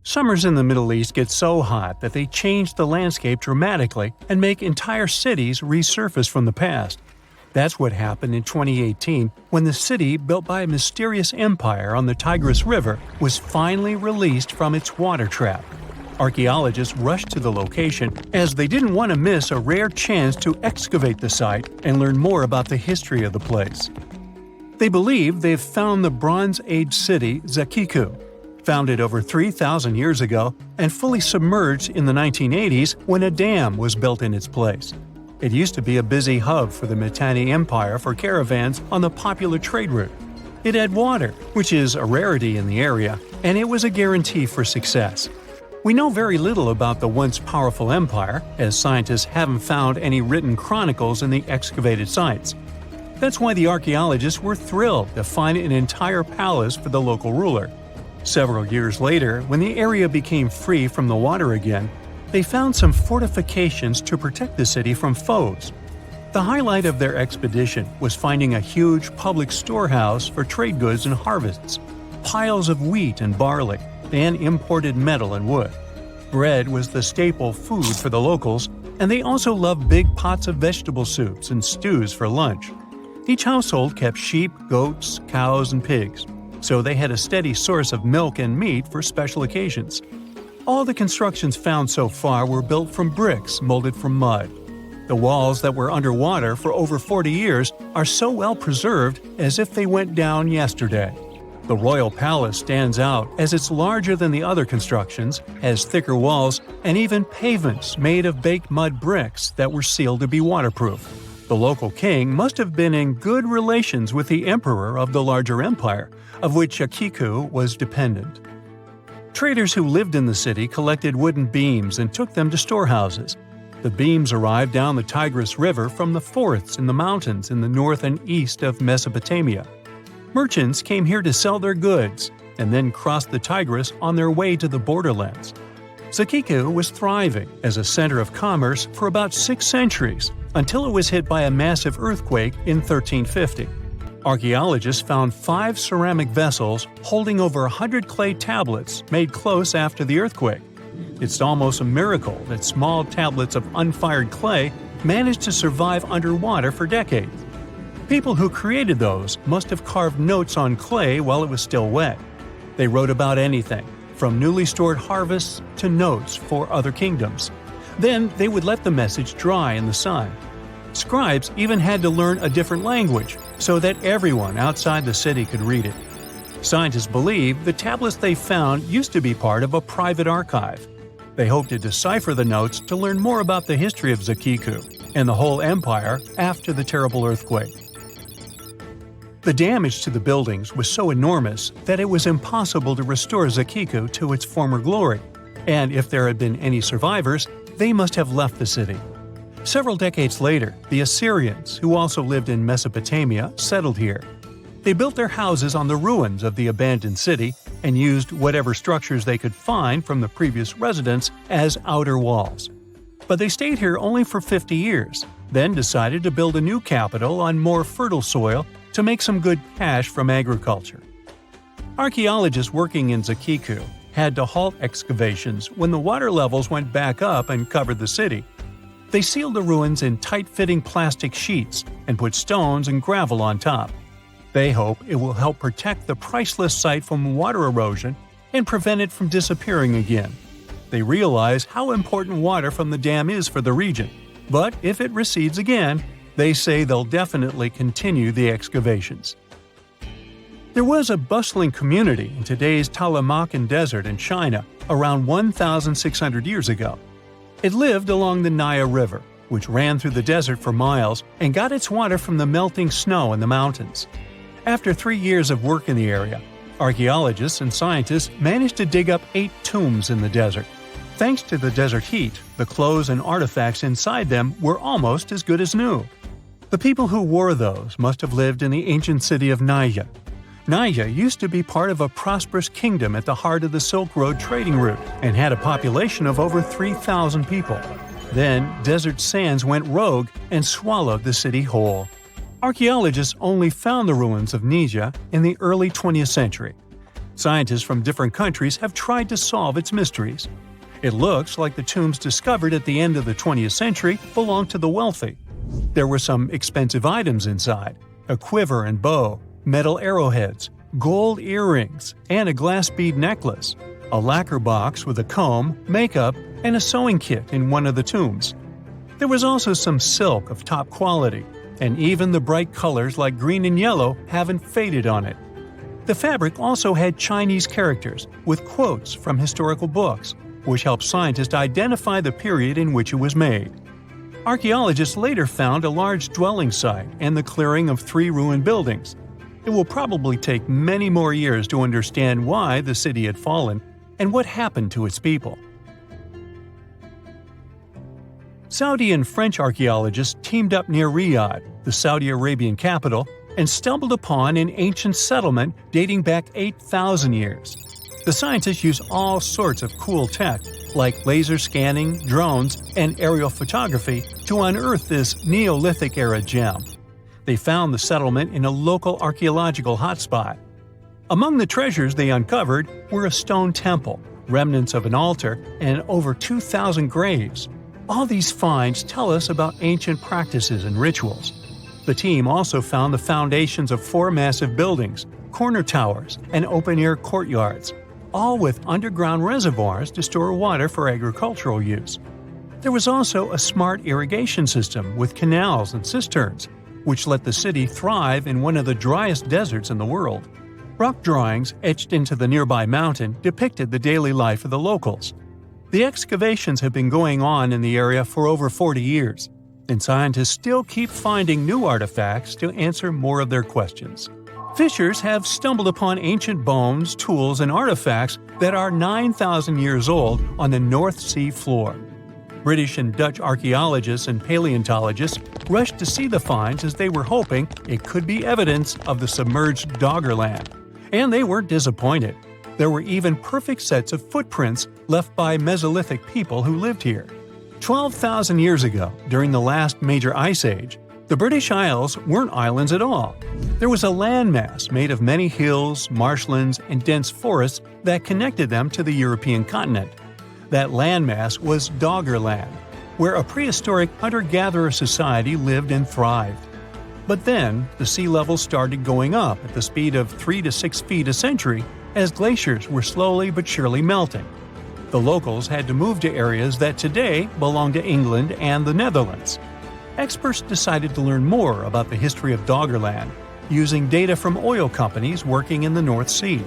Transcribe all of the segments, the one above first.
Summers in the Middle East get so hot that they change the landscape dramatically and make entire cities resurface from the past. That's what happened in 2018 when the city built by a mysterious empire on the Tigris River was finally released from its water trap. Archaeologists rushed to the location as they didn't want to miss a rare chance to excavate the site and learn more about the history of the place. They believe they've found the Bronze Age city Zakiku, founded over 3,000 years ago and fully submerged in the 1980s when a dam was built in its place. It used to be a busy hub for the Mitanni Empire for caravans on the popular trade route. It had water, which is a rarity in the area, and it was a guarantee for success. We know very little about the once powerful empire, as scientists haven't found any written chronicles in the excavated sites. That's why the archaeologists were thrilled to find an entire palace for the local ruler. Several years later, when the area became free from the water again, they found some fortifications to protect the city from foes. The highlight of their expedition was finding a huge public storehouse for trade goods and harvests, piles of wheat and barley, and imported metal and wood. Bread was the staple food for the locals, and they also loved big pots of vegetable soups and stews for lunch. Each household kept sheep, goats, cows, and pigs, so they had a steady source of milk and meat for special occasions. All the constructions found so far were built from bricks molded from mud. The walls that were underwater for over 40 years are so well preserved as if they went down yesterday. The royal palace stands out as it's larger than the other constructions, has thicker walls, and even pavements made of baked mud bricks that were sealed to be waterproof. The local king must have been in good relations with the emperor of the larger empire, of which Akiku was dependent. Traders who lived in the city collected wooden beams and took them to storehouses. The beams arrived down the Tigris River from the forests in the mountains in the north and east of Mesopotamia. Merchants came here to sell their goods and then crossed the Tigris on their way to the borderlands. Zakiku was thriving as a center of commerce for about 6 centuries until it was hit by a massive earthquake in 1350. Archaeologists found 5 ceramic vessels holding over 100 clay tablets made close after the earthquake. It's almost a miracle that small tablets of unfired clay managed to survive underwater for decades. People who created those must have carved notes on clay while it was still wet. They wrote about anything, from newly stored harvests to notes for other kingdoms. Then they would let the message dry in the sun. Scribes even had to learn a different language so that everyone outside the city could read it. Scientists believe the tablets they found used to be part of a private archive. They hope to decipher the notes to learn more about the history of Zakiku and the whole empire after the terrible earthquake. The damage to the buildings was so enormous that it was impossible to restore Zakiku to its former glory, and if there had been any survivors, they must have left the city. Several decades later, the Assyrians, who also lived in Mesopotamia, settled here. They built their houses on the ruins of the abandoned city and used whatever structures they could find from the previous residents as outer walls. But they stayed here only for 50 years, then decided to build a new capital on more fertile soil to make some good cash from agriculture. Archaeologists working in Zakiku had to halt excavations when the water levels went back up and covered the city. They sealed the ruins in tight-fitting plastic sheets and put stones and gravel on top. They hope it will help protect the priceless site from water erosion and prevent it from disappearing again. They realize how important water from the dam is for the region, but if it recedes again, they say they'll definitely continue the excavations. There was a bustling community in today's Taklamakan Desert in China around 1,600 years ago. It lived along the Nile River, which ran through the desert for miles and got its water from the melting snow in the mountains. After 3 years of work in the area, archaeologists and scientists managed to dig up 8 tombs in the desert. Thanks to the desert heat, the clothes and artifacts inside them were almost as good as new. The people who wore those must have lived in the ancient city of Naya. Naya used to be part of a prosperous kingdom at the heart of the Silk Road trading route and had a population of over 3,000 people. Then, desert sands went rogue and swallowed the city whole. Archaeologists only found the ruins of Nija in the early 20th century. Scientists from different countries have tried to solve its mysteries. It looks like the tombs discovered at the end of the 20th century belonged to the wealthy. There were some expensive items inside: a quiver and bow, metal arrowheads, gold earrings, and a glass bead necklace, a lacquer box with a comb, makeup, and a sewing kit in one of the tombs. There was also some silk of top quality, and even the bright colors like green and yellow haven't faded on it. The fabric also had Chinese characters with quotes from historical books, which helped scientists identify the period in which it was made. Archaeologists later found a large dwelling site and the clearing of 3 ruined buildings. It will probably take many more years to understand why the city had fallen and what happened to its people. Saudi and French archaeologists teamed up near Riyadh, the Saudi Arabian capital, and stumbled upon an ancient settlement dating back 8,000 years. The scientists used all sorts of cool tech, like laser scanning, drones, and aerial photography, to unearth this Neolithic-era gem. They found the settlement in a local archaeological hotspot. Among the treasures they uncovered were a stone temple, remnants of an altar, and over 2,000 graves. All these finds tell us about ancient practices and rituals. The team also found the foundations of 4 massive buildings, corner towers, and open-air courtyards, all with underground reservoirs to store water for agricultural use. There was also a smart irrigation system with canals and cisterns, which let the city thrive in one of the driest deserts in the world. Rock drawings etched into the nearby mountain depicted the daily life of the locals. The excavations have been going on in the area for over 40 years, and scientists still keep finding new artifacts to answer more of their questions. Fishers have stumbled upon ancient bones, tools, and artifacts that are 9,000 years old on the North Sea floor. British and Dutch archaeologists and paleontologists rushed to see the finds as they were hoping it could be evidence of the submerged Doggerland. And they weren't disappointed. There were even perfect sets of footprints left by Mesolithic people who lived here. 12,000 years ago, during the last major ice age, the British Isles weren't islands at all. There was a landmass made of many hills, marshlands, and dense forests that connected them to the European continent. That landmass was Doggerland, where a prehistoric hunter-gatherer society lived and thrived. But then, the sea level started going up at the speed of 3 to 6 feet a century as glaciers were slowly but surely melting. The locals had to move to areas that today belong to England and the Netherlands. Experts decided to learn more about the history of Doggerland, using data from oil companies working in the North Sea.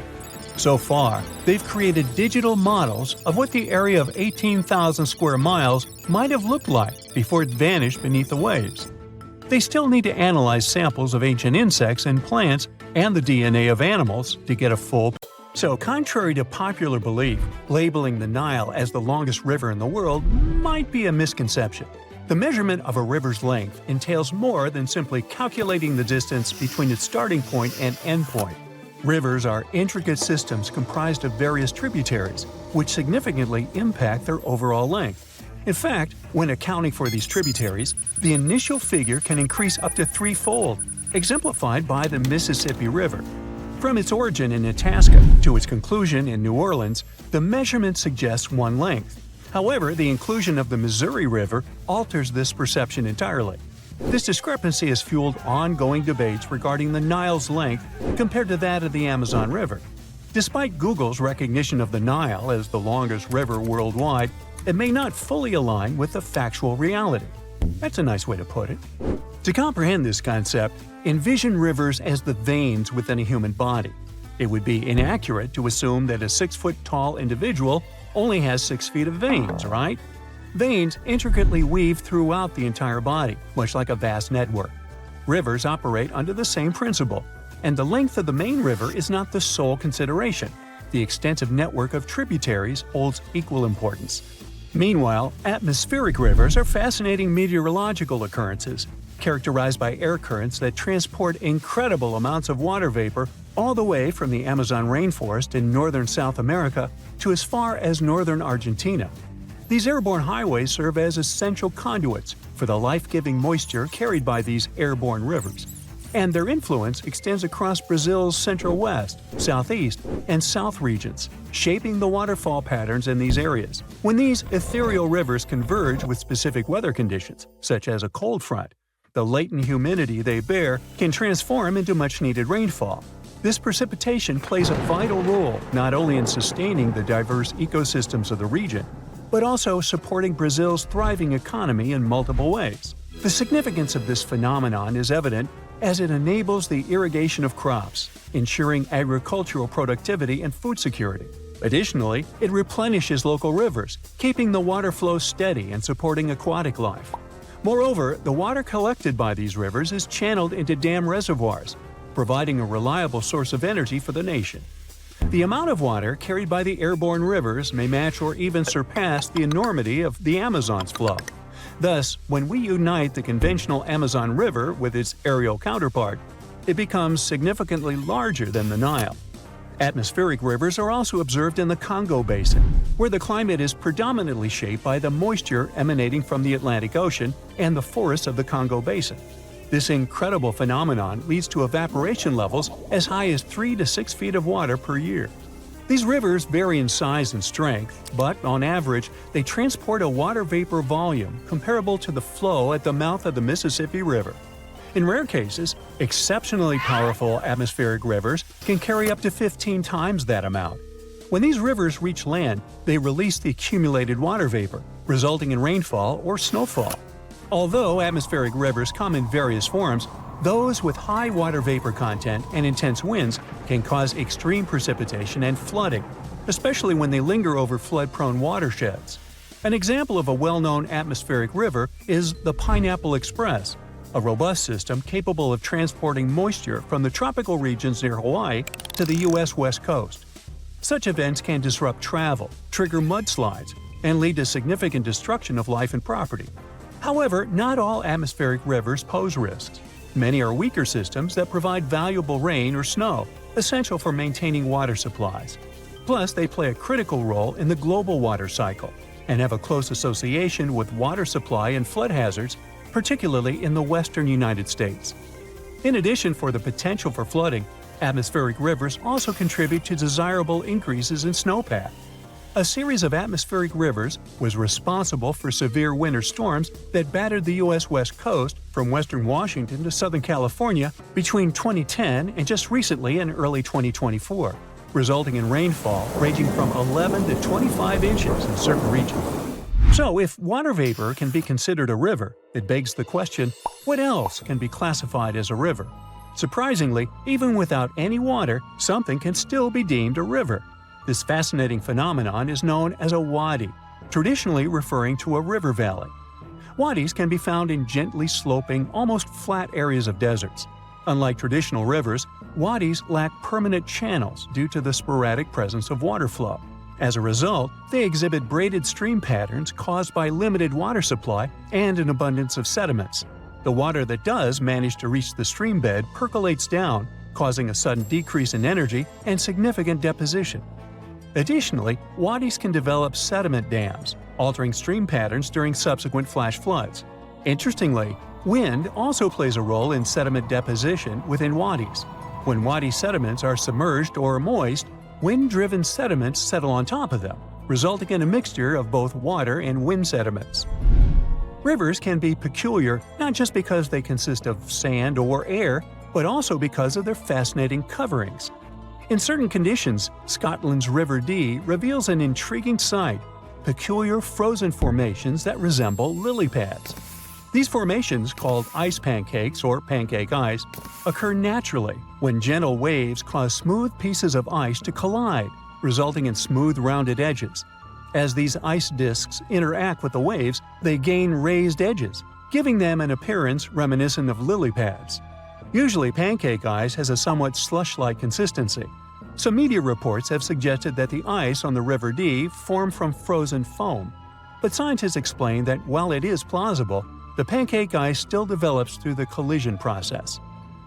So far, they've created digital models of what the area of 18,000 square miles might have looked like before it vanished beneath the waves. They still need to analyze samples of ancient insects and plants and the DNA of animals to get a full picture. So, contrary to popular belief, labeling the Nile as the longest river in the world might be a misconception. The measurement of a river's length entails more than simply calculating the distance between its starting point and end point. Rivers are intricate systems comprised of various tributaries, which significantly impact their overall length. In fact, when accounting for these tributaries, the initial figure can increase up to 3-fold, exemplified by the Mississippi River. From its origin in Itasca to its conclusion in New Orleans, the measurement suggests one length. However, the inclusion of the Missouri River alters this perception entirely. This discrepancy has fueled ongoing debates regarding the Nile's length compared to that of the Amazon River. Despite Google's recognition of the Nile as the longest river worldwide, it may not fully align with the factual reality. That's a nice way to put it. To comprehend this concept, envision rivers as the veins within a human body. It would be inaccurate to assume that a 6-foot-tall individual only has 6 feet of veins, right? Veins intricately weave throughout the entire body, much like a vast network. Rivers operate under the same principle, and the length of the main river is not the sole consideration. The extensive network of tributaries holds equal importance. Meanwhile, atmospheric rivers are fascinating meteorological occurrences, characterized by air currents that transport incredible amounts of water vapor all the way from the Amazon rainforest in northern South America to as far as northern Argentina. These airborne highways serve as essential conduits for the life-giving moisture carried by these airborne rivers. and their influence extends across Brazil's central west, southeast, and south regions, shaping the waterfall patterns in these areas. When these ethereal rivers converge with specific weather conditions, such as a cold front, the latent humidity they bear can transform into much-needed rainfall. This precipitation plays a vital role not only in sustaining the diverse ecosystems of the region, but also supporting Brazil's thriving economy in multiple ways. The significance of this phenomenon is evident as it enables the irrigation of crops, ensuring agricultural productivity and food security. Additionally, it replenishes local rivers, keeping the water flow steady and supporting aquatic life. Moreover, the water collected by these rivers is channeled into dam reservoirs, providing a reliable source of energy for the nation. The amount of water carried by the airborne rivers may match or even surpass the enormity of the Amazon's flow. Thus, when we unite the conventional Amazon River with its aerial counterpart, it becomes significantly larger than the Nile. Atmospheric rivers are also observed in the Congo Basin, where the climate is predominantly shaped by the moisture emanating from the Atlantic Ocean and the forests of the Congo Basin. This incredible phenomenon leads to evaporation levels as high as 3 to 6 feet of water per year. These rivers vary in size and strength, but on average, they transport a water vapor volume comparable to the flow at the mouth of the Mississippi River. In rare cases, exceptionally powerful atmospheric rivers can carry up to 15 times that amount. When these rivers reach land, they release the accumulated water vapor, resulting in rainfall or snowfall. Although atmospheric rivers come in various forms, those with high water vapor content and intense winds can cause extreme precipitation and flooding, especially when they linger over flood-prone watersheds. An example of a well-known atmospheric river is the Pineapple Express, a robust system capable of transporting moisture from the tropical regions near Hawaii to the U.S. West Coast. Such events can disrupt travel, trigger mudslides, and lead to significant destruction of life and property. However, not all atmospheric rivers pose risks. Many are weaker systems that provide valuable rain or snow, essential for maintaining water supplies. Plus, they play a critical role in the global water cycle and have a close association with water supply and flood hazards, particularly in the western United States. In addition for the potential for flooding, atmospheric rivers also contribute to desirable increases in snowpack. A series of atmospheric rivers was responsible for severe winter storms that battered the U.S. West Coast from western Washington to southern California between 2010 and just recently in early 2024, resulting in rainfall ranging from 11 to 25 inches in certain regions. So, if water vapor can be considered a river, it begs the question, what else can be classified as a river? Surprisingly, even without any water, something can still be deemed a river. This fascinating phenomenon is known as a wadi, traditionally referring to a river valley. Wadis can be found in gently sloping, almost flat areas of deserts. Unlike traditional rivers, wadis lack permanent channels due to the sporadic presence of water flow. As a result, they exhibit braided stream patterns caused by limited water supply and an abundance of sediments. The water that does manage to reach the stream bed percolates down, causing a sudden decrease in energy and significant deposition. Additionally, wadis can develop sediment dams, altering stream patterns during subsequent flash floods. Interestingly, wind also plays a role in sediment deposition within wadis. When wadi sediments are submerged or moist, wind-driven sediments settle on top of them, resulting in a mixture of both water and wind sediments. Rivers can be peculiar not just because they consist of sand or air, but also because of their fascinating coverings. In certain conditions, Scotland's River Dee reveals an intriguing sight: peculiar frozen formations that resemble lily pads. These formations, called ice pancakes or pancake ice, occur naturally when gentle waves cause smooth pieces of ice to collide, resulting in smooth rounded edges. As these ice disks interact with the waves, they gain raised edges, giving them an appearance reminiscent of lily pads. Usually, pancake ice has a somewhat slush-like consistency. Some media reports have suggested that the ice on the River Dee formed from frozen foam. But scientists explain that while it is plausible, the pancake ice still develops through the collision process.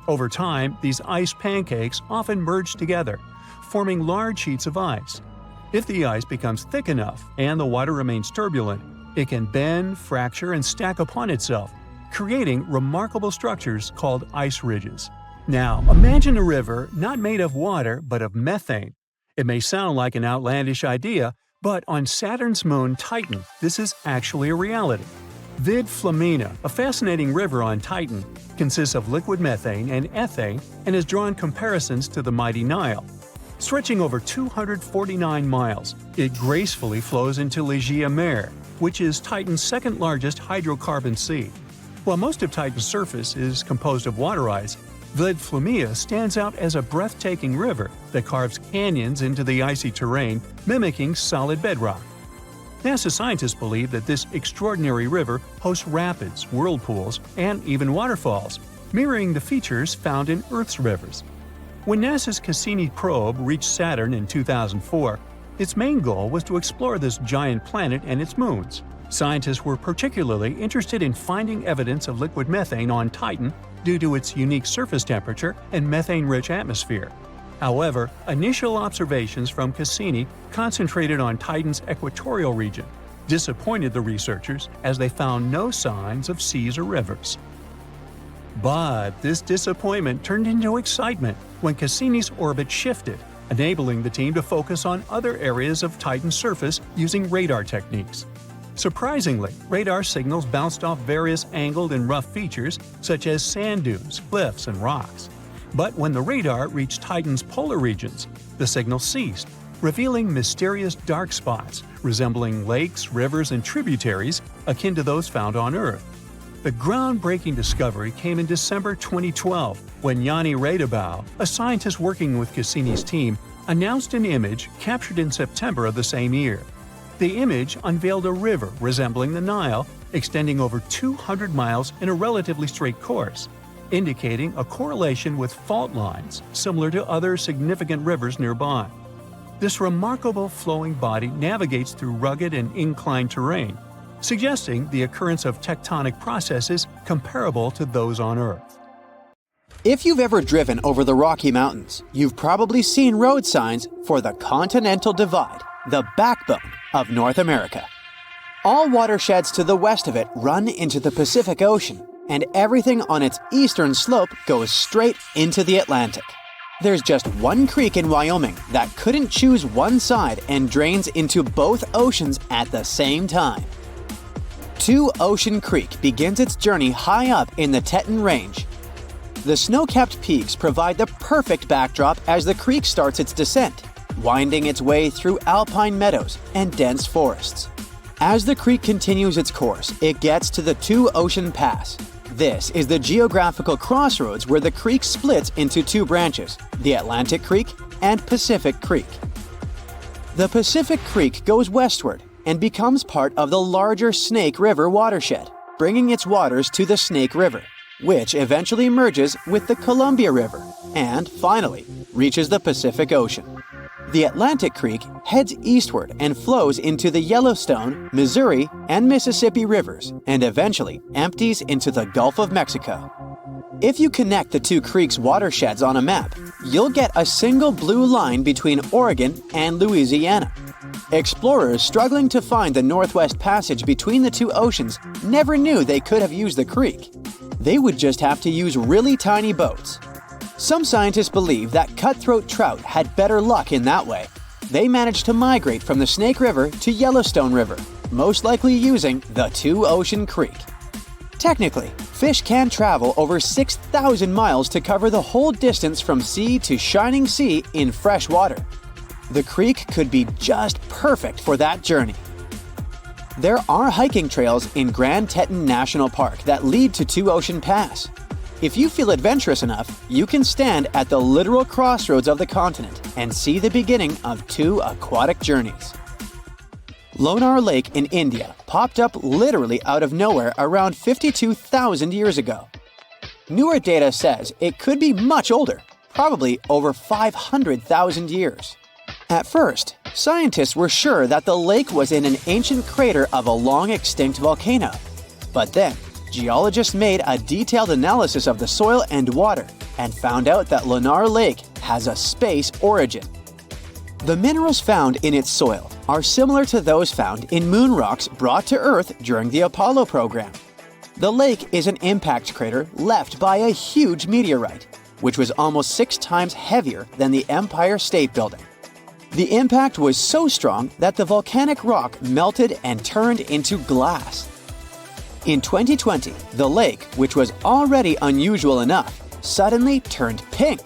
Over time, these ice pancakes often merge together, forming large sheets of ice. If the ice becomes thick enough and the water remains turbulent, it can bend, fracture, and stack upon itself, creating remarkable structures called ice ridges. Now, imagine a river not made of water but of methane. It may sound like an outlandish idea, but on Saturn's moon Titan, this is actually a reality. Vid Flamina, a fascinating river on Titan, consists of liquid methane and ethane and has drawn comparisons to the mighty Nile. Stretching over 249 miles, it gracefully flows into l'Egea Mare, which is Titan's second-largest hydrocarbon sea. While most of Titan's surface is composed of water ice, Vid Flamina stands out as a breathtaking river that carves canyons into the icy terrain, mimicking solid bedrock. NASA scientists believe that this extraordinary river hosts rapids, whirlpools, and even waterfalls, mirroring the features found in Earth's rivers. When NASA's Cassini probe reached Saturn in 2004, its main goal was to explore this giant planet and its moons. Scientists were particularly interested in finding evidence of liquid methane on Titan due to its unique surface temperature and methane-rich atmosphere. However, initial observations from Cassini, concentrated on Titan's equatorial region, disappointed the researchers as they found no signs of seas or rivers. But this disappointment turned into excitement when Cassini's orbit shifted, enabling the team to focus on other areas of Titan's surface using radar techniques. Surprisingly, radar signals bounced off various angled and rough features such as sand dunes, cliffs, and rocks. But when the radar reached Titan's polar regions, the signal ceased, revealing mysterious dark spots resembling lakes, rivers, and tributaries akin to those found on Earth. The groundbreaking discovery came in December 2012 when Yanni Radabau, a scientist working with Cassini's team, announced an image captured in September of the same year. The image unveiled a river resembling the Nile, extending over 200 miles in a relatively straight course, indicating a correlation with fault lines similar to other significant rivers nearby. This remarkable flowing body navigates through rugged and inclined terrain, suggesting the occurrence of tectonic processes comparable to those on Earth. If you've ever driven over the Rocky Mountains, you've probably seen road signs for the Continental Divide, the backbone of North America. All watersheds to the west of it run into the Pacific Ocean, and everything on its eastern slope goes straight into the Atlantic. There's just one creek in Wyoming that couldn't choose one side and drains into both oceans at the same time. Two Ocean Creek begins its journey high up in the Teton Range. The snow-capped peaks provide the perfect backdrop as the creek starts its descent, winding its way through alpine meadows and dense forests. As the creek continues its course, it gets to the Two Ocean Pass. This is the geographical crossroads where the creek splits into two branches, the Atlantic Creek and Pacific Creek. The Pacific Creek goes westward and becomes part of the larger Snake River watershed, bringing its waters to the Snake River, which eventually merges with the Columbia River and, finally, reaches the Pacific Ocean. The Atlantic Creek heads eastward and flows into the Yellowstone, Missouri, and Mississippi rivers and eventually empties into the Gulf of Mexico. If you connect the two creeks' watersheds on a map, you'll get a single blue line between Oregon and Louisiana. Explorers struggling to find the Northwest Passage between the two oceans never knew they could have used the creek. They would just have to use really tiny boats. Some scientists believe that cutthroat trout had better luck in that way. They managed to migrate from the Snake River to Yellowstone River, most likely using the Two Ocean Creek. Technically, fish can travel over 6,000 miles to cover the whole distance from sea to shining sea in fresh water. The creek could be just perfect for that journey. There are hiking trails in Grand Teton National Park that lead to Two Ocean Pass. If you feel adventurous enough, you can stand at the literal crossroads of the continent and see the beginning of two aquatic journeys. Lonar Lake in India popped up literally out of nowhere around 52,000 years ago. Newer data says it could be much older, probably over 500,000 years. At first, scientists were sure that the lake was in an ancient crater of a long-extinct volcano. But then, geologists made a detailed analysis of the soil and water and found out that Lonar Lake has a space origin. The minerals found in its soil are similar to those found in moon rocks brought to Earth during the Apollo program. The lake is an impact crater left by a huge meteorite. which was almost 6 times heavier than the Empire State Building. The impact was so strong that the volcanic rock melted and turned into glass. In 2020, the lake, which was already unusual enough, suddenly turned pink.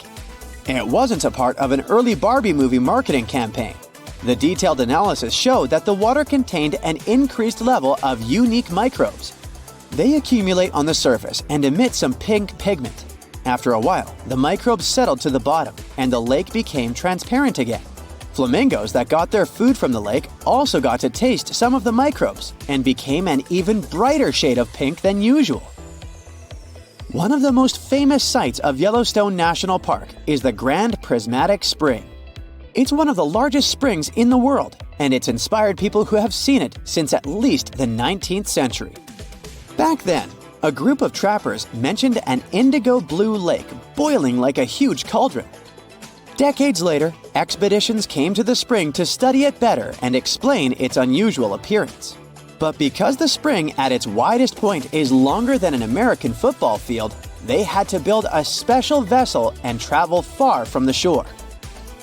It wasn't a part of an early Barbie movie marketing campaign. The detailed analysis showed that the water contained an increased level of unique microbes. They accumulate on the surface and emit some pink pigment. After a while, the microbes settled to the bottom and the lake became transparent again. Flamingos that got their food from the lake also got to taste some of the microbes and became an even brighter shade of pink than usual. One of the most famous sights of Yellowstone National Park is the Grand Prismatic Spring. It's one of the largest springs in the world, and it's inspired people who have seen it since at least the 19th century. Back then, a group of trappers mentioned an indigo blue lake boiling like a huge cauldron. Decades later, expeditions came to the spring to study it better and explain its unusual appearance. But because the spring at its widest point is longer than an American football field, they had to build a special vessel and travel far from the shore.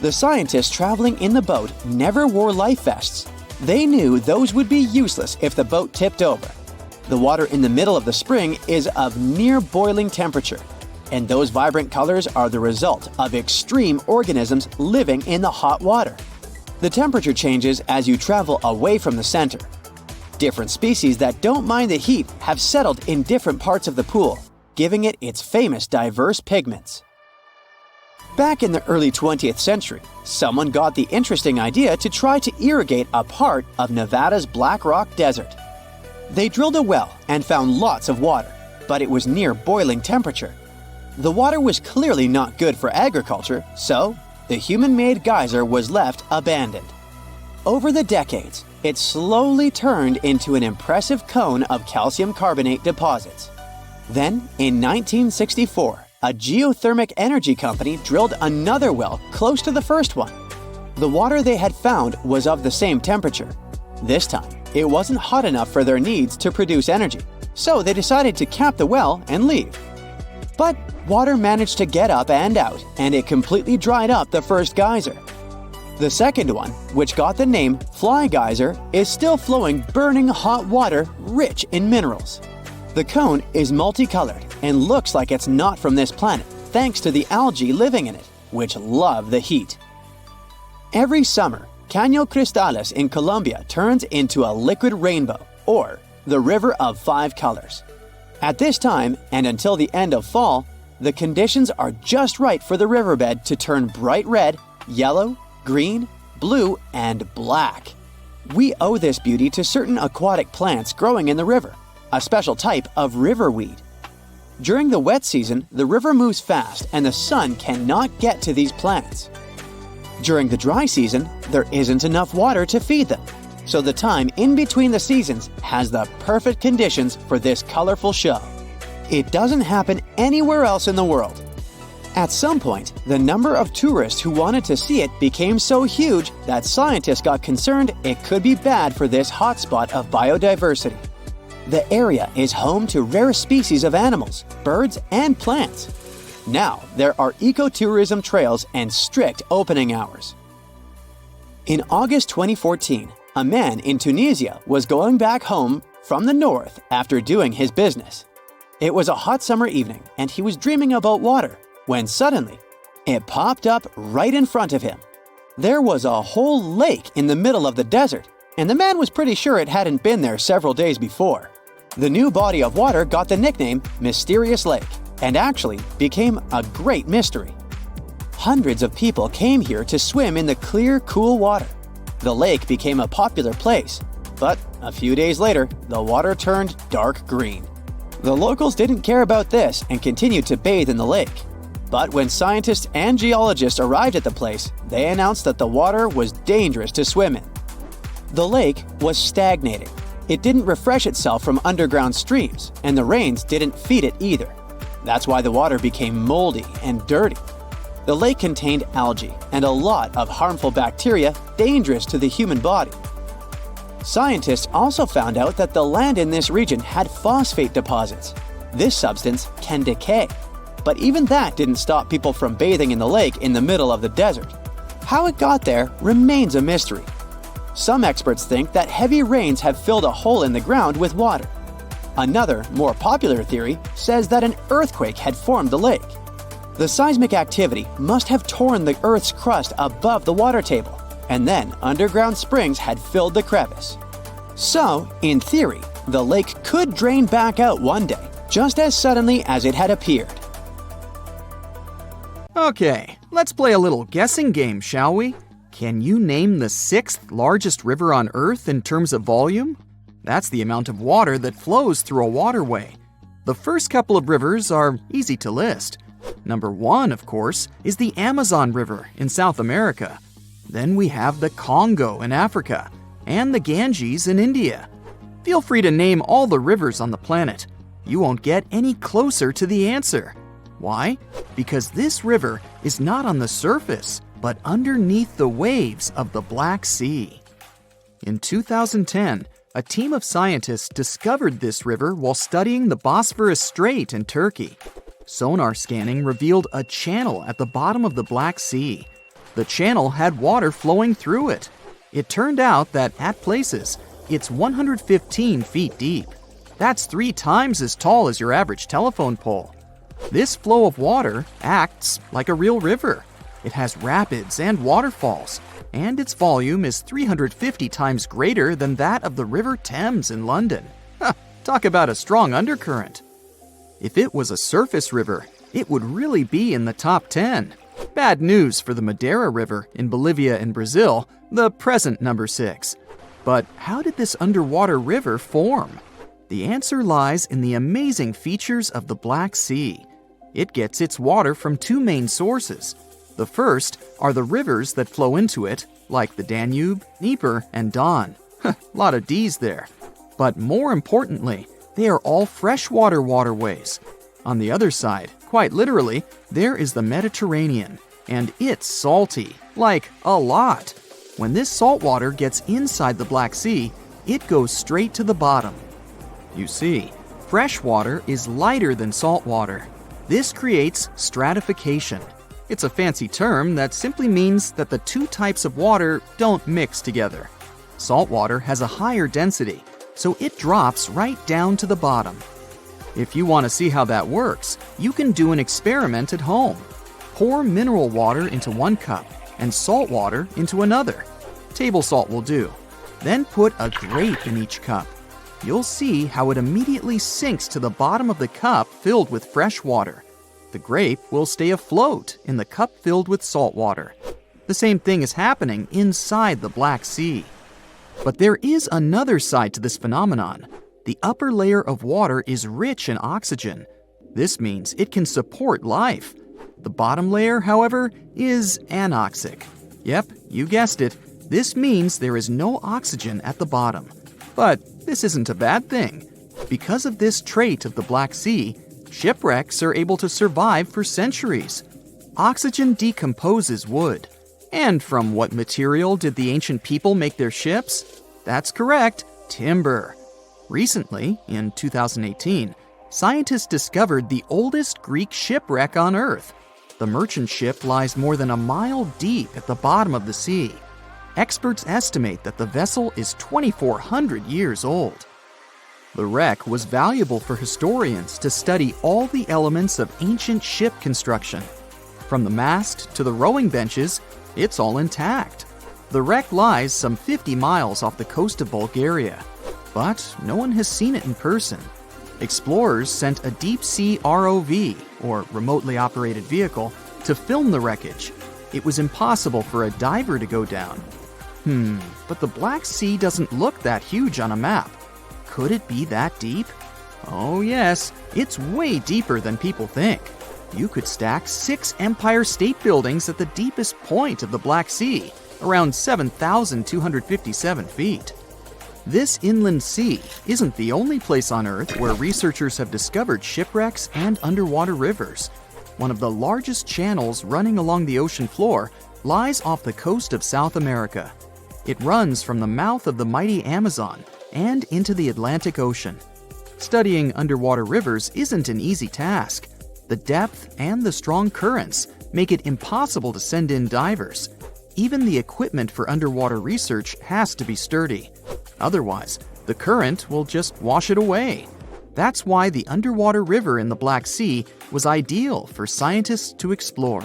The scientists traveling in the boat never wore life vests. They knew those would be useless if the boat tipped over. The water in the middle of the spring is of near boiling temperature, and those vibrant colors are the result of extreme organisms living in the hot water. The temperature changes as you travel away from the center. Different species that don't mind the heat have settled in different parts of the pool, giving it its famous diverse pigments. Back in the early 20th century, someone got the interesting idea to try to irrigate a part of Nevada's Black Rock Desert. They drilled a well and found lots of water, but it was near boiling temperature. The water was clearly not good for agriculture, so the human-made geyser was left abandoned. Over the decades, it slowly turned into an impressive cone of calcium carbonate deposits. Then, in 1964, a geothermal energy company drilled another well close to the first one. The water they had found was of the same temperature. This time, it wasn't hot enough for their needs to produce energy, so they decided to cap the well and leave. But water managed to get up and out, and it completely dried up the first geyser. The second one, which got the name Fly Geyser, is still flowing burning hot water rich in minerals. The cone is multicolored and looks like it's not from this planet, thanks to the algae living in it, which love the heat. Every summer, Caño Cristales in Colombia turns into a liquid rainbow, or the River of Five Colors. At this time, and until the end of fall, the conditions are just right for the riverbed to turn bright red, yellow, green, blue, and black. We owe this beauty to certain aquatic plants growing in the river, a special type of riverweed. During the wet season, the river moves fast and the sun cannot get to these plants. During the dry season, there isn't enough water to feed them, so the time in between the seasons has the perfect conditions for this colorful show. It doesn't happen anywhere else in the world. At some point, the number of tourists who wanted to see it became so huge that scientists got concerned it could be bad for this hotspot of biodiversity. The area is home to rare species of animals, birds, and plants. Now, there are ecotourism trails and strict opening hours. In August 2014, a man in Tunisia was going back home from the north after doing his business. It was a hot summer evening, and he was dreaming about water, when suddenly, it popped up right in front of him. There was a whole lake in the middle of the desert, and the man was pretty sure it hadn't been there several days before. The new body of water got the nickname Mysterious Lake, and actually became a great mystery. Hundreds of people came here to swim in the clear, cool water. The lake became a popular place, but a few days later, the water turned dark green. The locals didn't care about this and continued to bathe in the lake. But when scientists and geologists arrived at the place, they announced that the water was dangerous to swim in. The lake was stagnating. It didn't refresh itself from underground streams, and the rains didn't feed it either. That's why the water became moldy and dirty. The lake contained algae and a lot of harmful bacteria dangerous to the human body. Scientists also found out that the land in this region had phosphate deposits. This substance can decay, but even that didn't stop people from bathing in the lake in the middle of the desert. How it got there remains a mystery. Some experts think that heavy rains have filled a hole in the ground with water. Another, more popular theory says that an earthquake had formed the lake. The seismic activity must have torn the Earth's crust above the water table, and then underground springs had filled the crevice. So, in theory, the lake could drain back out one day, just as suddenly as it had appeared. Okay, let's play a little guessing game, shall we? Can you name the 6th largest river on Earth in terms of volume? That's the amount of water that flows through a waterway. The first couple of rivers are easy to list. Number 1, of course, is the Amazon River in South America. Then we have the Congo in Africa, and the Ganges in India. Feel free to name all the rivers on the planet. You won't get any closer to the answer. Why? Because this river is not on the surface, but underneath the waves of the Black Sea. In 2010, a team of scientists discovered this river while studying the Bosphorus Strait in Turkey. Sonar scanning revealed a channel at the bottom of the Black Sea. The channel had water flowing through it. It turned out that at places, it's 115 feet deep. That's 3 times as tall as your average telephone pole. This flow of water acts like a real river. It has rapids and waterfalls, and its volume is 350 times greater than that of the River Thames in London. Talk about a strong undercurrent. If it was a surface river, it would really be in the top 10. Bad news for the Madeira River in Bolivia and Brazil, the present number 6. But how did this underwater river form? The answer lies in the amazing features of the Black Sea. It gets its water from 2 main sources. The first are the rivers that flow into it, like the Danube, Dnieper, and Don. Lot of D's there. But more importantly, they are all freshwater waterways. On the other side, quite literally, there is the Mediterranean, and it's salty, like a lot. When this salt water gets inside the Black Sea, it goes straight to the bottom. You see, fresh water is lighter than salt water. This creates stratification. It's a fancy term that simply means that the 2 types of water don't mix together. Salt water has a higher density, so it drops right down to the bottom. If you want to see how that works, you can do an experiment at home. Pour mineral water into 1 cup and salt water into another. Table salt will do. Then put a grape in each cup. You'll see how it immediately sinks to the bottom of the cup filled with fresh water. The grape will stay afloat in the cup filled with salt water. The same thing is happening inside the Black Sea. But there is another side to this phenomenon. The upper layer of water is rich in oxygen. This means it can support life. The bottom layer, however, is anoxic. Yep, you guessed it. This means there is no oxygen at the bottom. But this isn't a bad thing. Because of this trait of the Black Sea, shipwrecks are able to survive for centuries. Oxygen decomposes wood. And from what material did the ancient people make their ships? That's correct, timber. Recently, in 2018, scientists discovered the oldest Greek shipwreck on Earth. The merchant ship lies more than a mile deep at the bottom of the sea. Experts estimate that the vessel is 2,400 years old. The wreck was valuable for historians to study all the elements of ancient ship construction. From the mast to the rowing benches, it's all intact. The wreck lies some 50 miles off the coast of Bulgaria, but no one has seen it in person. Explorers sent a deep-sea ROV, or remotely operated vehicle, to film the wreckage. It was impossible for a diver to go down. But the Black Sea doesn't look that huge on a map. Could it be that deep? Oh yes, it's way deeper than people think. You could stack 6 Empire State Buildings at the deepest point of the Black Sea, around 7,257 feet. This inland sea isn't the only place on Earth where researchers have discovered shipwrecks and underwater rivers. One of the largest channels running along the ocean floor lies off the coast of South America. It runs from the mouth of the mighty Amazon and into the Atlantic Ocean. Studying underwater rivers isn't an easy task. The depth and the strong currents make it impossible to send in divers. Even the equipment for underwater research has to be sturdy. Otherwise, the current will just wash it away. That's why the underwater river in the Black Sea was ideal for scientists to explore.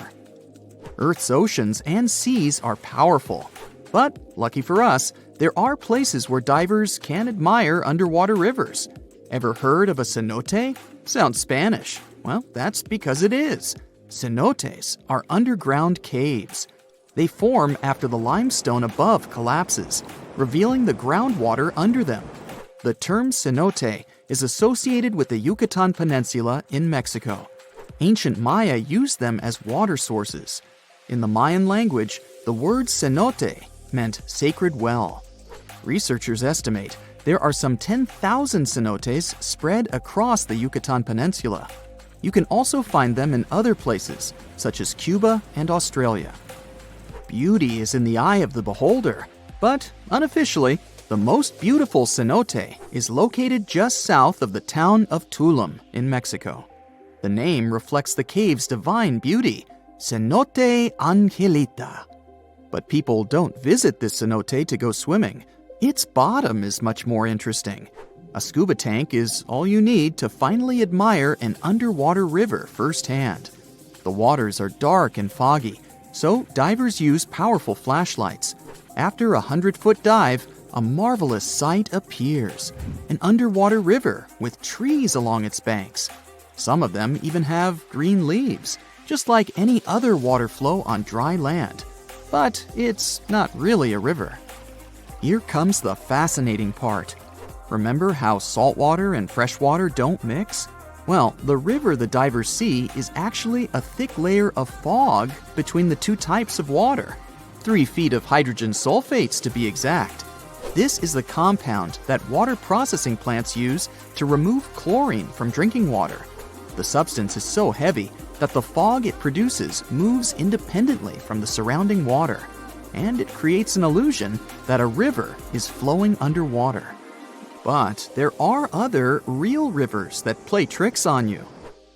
Earth's oceans and seas are powerful. But, lucky for us, there are places where divers can admire underwater rivers. Ever heard of a cenote? Sounds Spanish. Well, that's because it is. Cenotes are underground caves. They form after the limestone above collapses, revealing the groundwater under them. The term cenote is associated with the Yucatan Peninsula in Mexico. Ancient Maya used them as water sources. In the Mayan language, the word cenote meant sacred well. Researchers estimate there are some 10,000 cenotes spread across the Yucatan Peninsula. You can also find them in other places, such as Cuba and Australia. Beauty is in the eye of the beholder, but unofficially, the most beautiful cenote is located just south of the town of Tulum in Mexico. The name reflects the cave's divine beauty, Cenote Angelita. But people don't visit this cenote to go swimming. Its bottom is much more interesting. A scuba tank is all you need to finally admire an underwater river firsthand. The waters are dark and foggy, so divers use powerful flashlights. After a 100-foot dive, a marvelous sight appears, an underwater river with trees along its banks. Some of them even have green leaves, just like any other water flow on dry land. But it's not really a river. Here comes the fascinating part. Remember how saltwater and freshwater don't mix? Well, the river the divers see is actually a thick layer of fog between the two types of water. 3 feet of hydrogen sulfates to be exact. This is the compound that water processing plants use to remove chlorine from drinking water. The substance is so heavy that the fog it produces moves independently from the surrounding water, and it creates an illusion that a river is flowing underwater. But there are other real rivers that play tricks on you.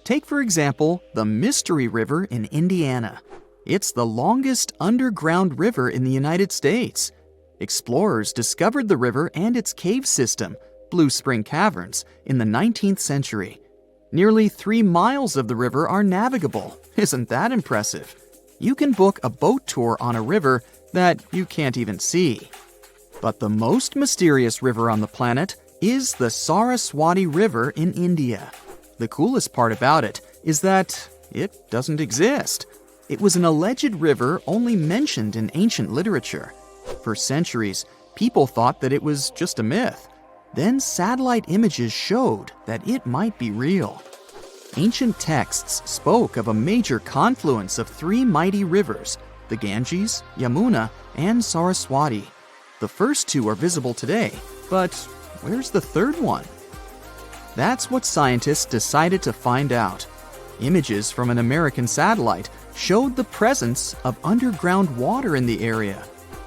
Take, for example, the Mystery River in Indiana. It's the longest underground river in the United States. Explorers discovered the river and its cave system, Blue Spring Caverns, in the 19th century. Nearly 3 miles of the river are navigable. Isn't that impressive? You can book a boat tour on a river that you can't even see. But the most mysterious river on the planet is the Saraswati River in India. The coolest part about it is that it doesn't exist. It was an alleged river only mentioned in ancient literature. For centuries, people thought that it was just a myth. Then satellite images showed that it might be real. Ancient texts spoke of a major confluence of 3 mighty rivers, the Ganges, Yamuna, and Saraswati. The first 2 are visible today, but where's the third one? That's what scientists decided to find out. Images from an American satellite showed the presence of underground water in the area.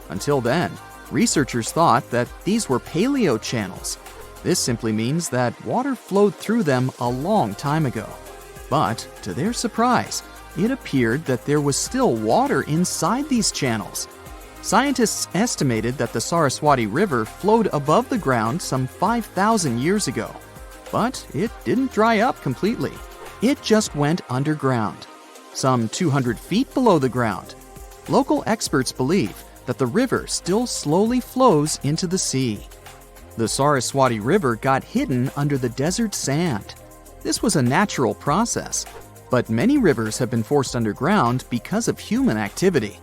Until then, researchers thought that these were paleo channels. This simply means that water flowed through them a long time ago. But, to their surprise, it appeared that there was still water inside these channels. Scientists estimated that the Saraswati River flowed above the ground some 5,000 years ago. But it didn't dry up completely. It just went underground, some 200 feet below the ground. Local experts believe that the river still slowly flows into the sea. The Saraswati River got hidden under the desert sand. This was a natural process, but many rivers have been forced underground because of human activity.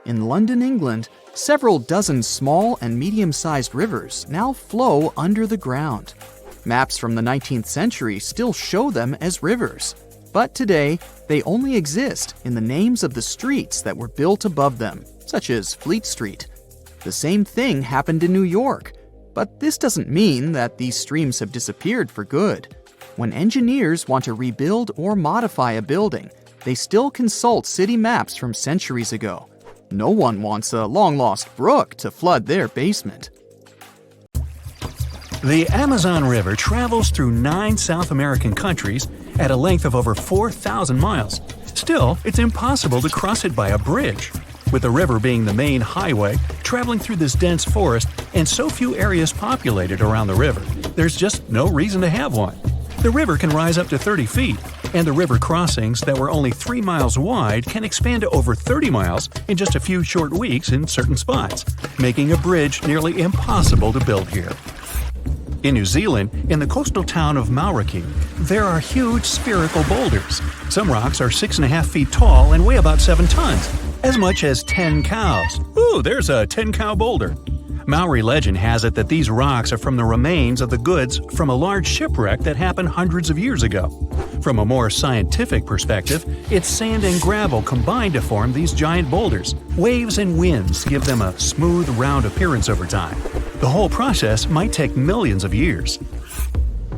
In London, England, several dozen small and medium-sized rivers now flow under the ground. Maps from the 19th century still show them as rivers, but today they only exist in the names of the streets that were built above them, such as Fleet Street. The same thing happened in New York, but this doesn't mean that these streams have disappeared for good. When engineers want to rebuild or modify a building, they still consult city maps from centuries ago. No one wants a long-lost brook to flood their basement. The Amazon River travels through 9 South American countries at a length of over 4,000 miles. Still, it's impossible to cross it by a bridge. With the river being the main highway, traveling through this dense forest, and so few areas populated around the river, there's just no reason to have one. The river can rise up to 30 feet, and the river crossings that were only 3 miles wide can expand to over 30 miles in just a few short weeks in certain spots, making a bridge nearly impossible to build here. In New Zealand, in the coastal town of Mauriki, there are huge spherical boulders. Some rocks are 6.5 feet tall and weigh about 7 tons, as much as 10 cows. Ooh, there's a 10-cow boulder. Maori legend has it that these rocks are from the remains of the goods from a large shipwreck that happened hundreds of years ago. From a more scientific perspective, it's sand and gravel combined to form these giant boulders. Waves and winds give them a smooth, round appearance over time. The whole process might take millions of years.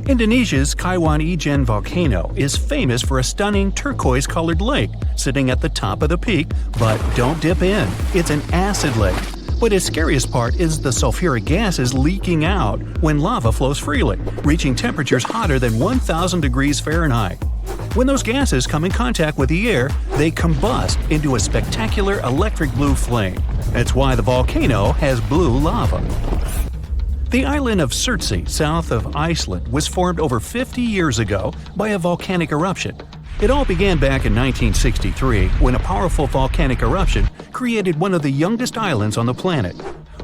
Indonesia's Kaiwan Ijen volcano is famous for a stunning turquoise-colored lake sitting at the top of the peak, but don't dip in. It's an acid lake. But its scariest part is the sulfuric gases leaking out when lava flows freely, reaching temperatures hotter than 1,000 degrees Fahrenheit. When those gases come in contact with the air, they combust into a spectacular electric blue flame. That's why the volcano has blue lava. The island of Surtsey, south of Iceland, was formed over 50 years ago by a volcanic eruption. It all began back in 1963 when a powerful volcanic eruption created one of the youngest islands on the planet.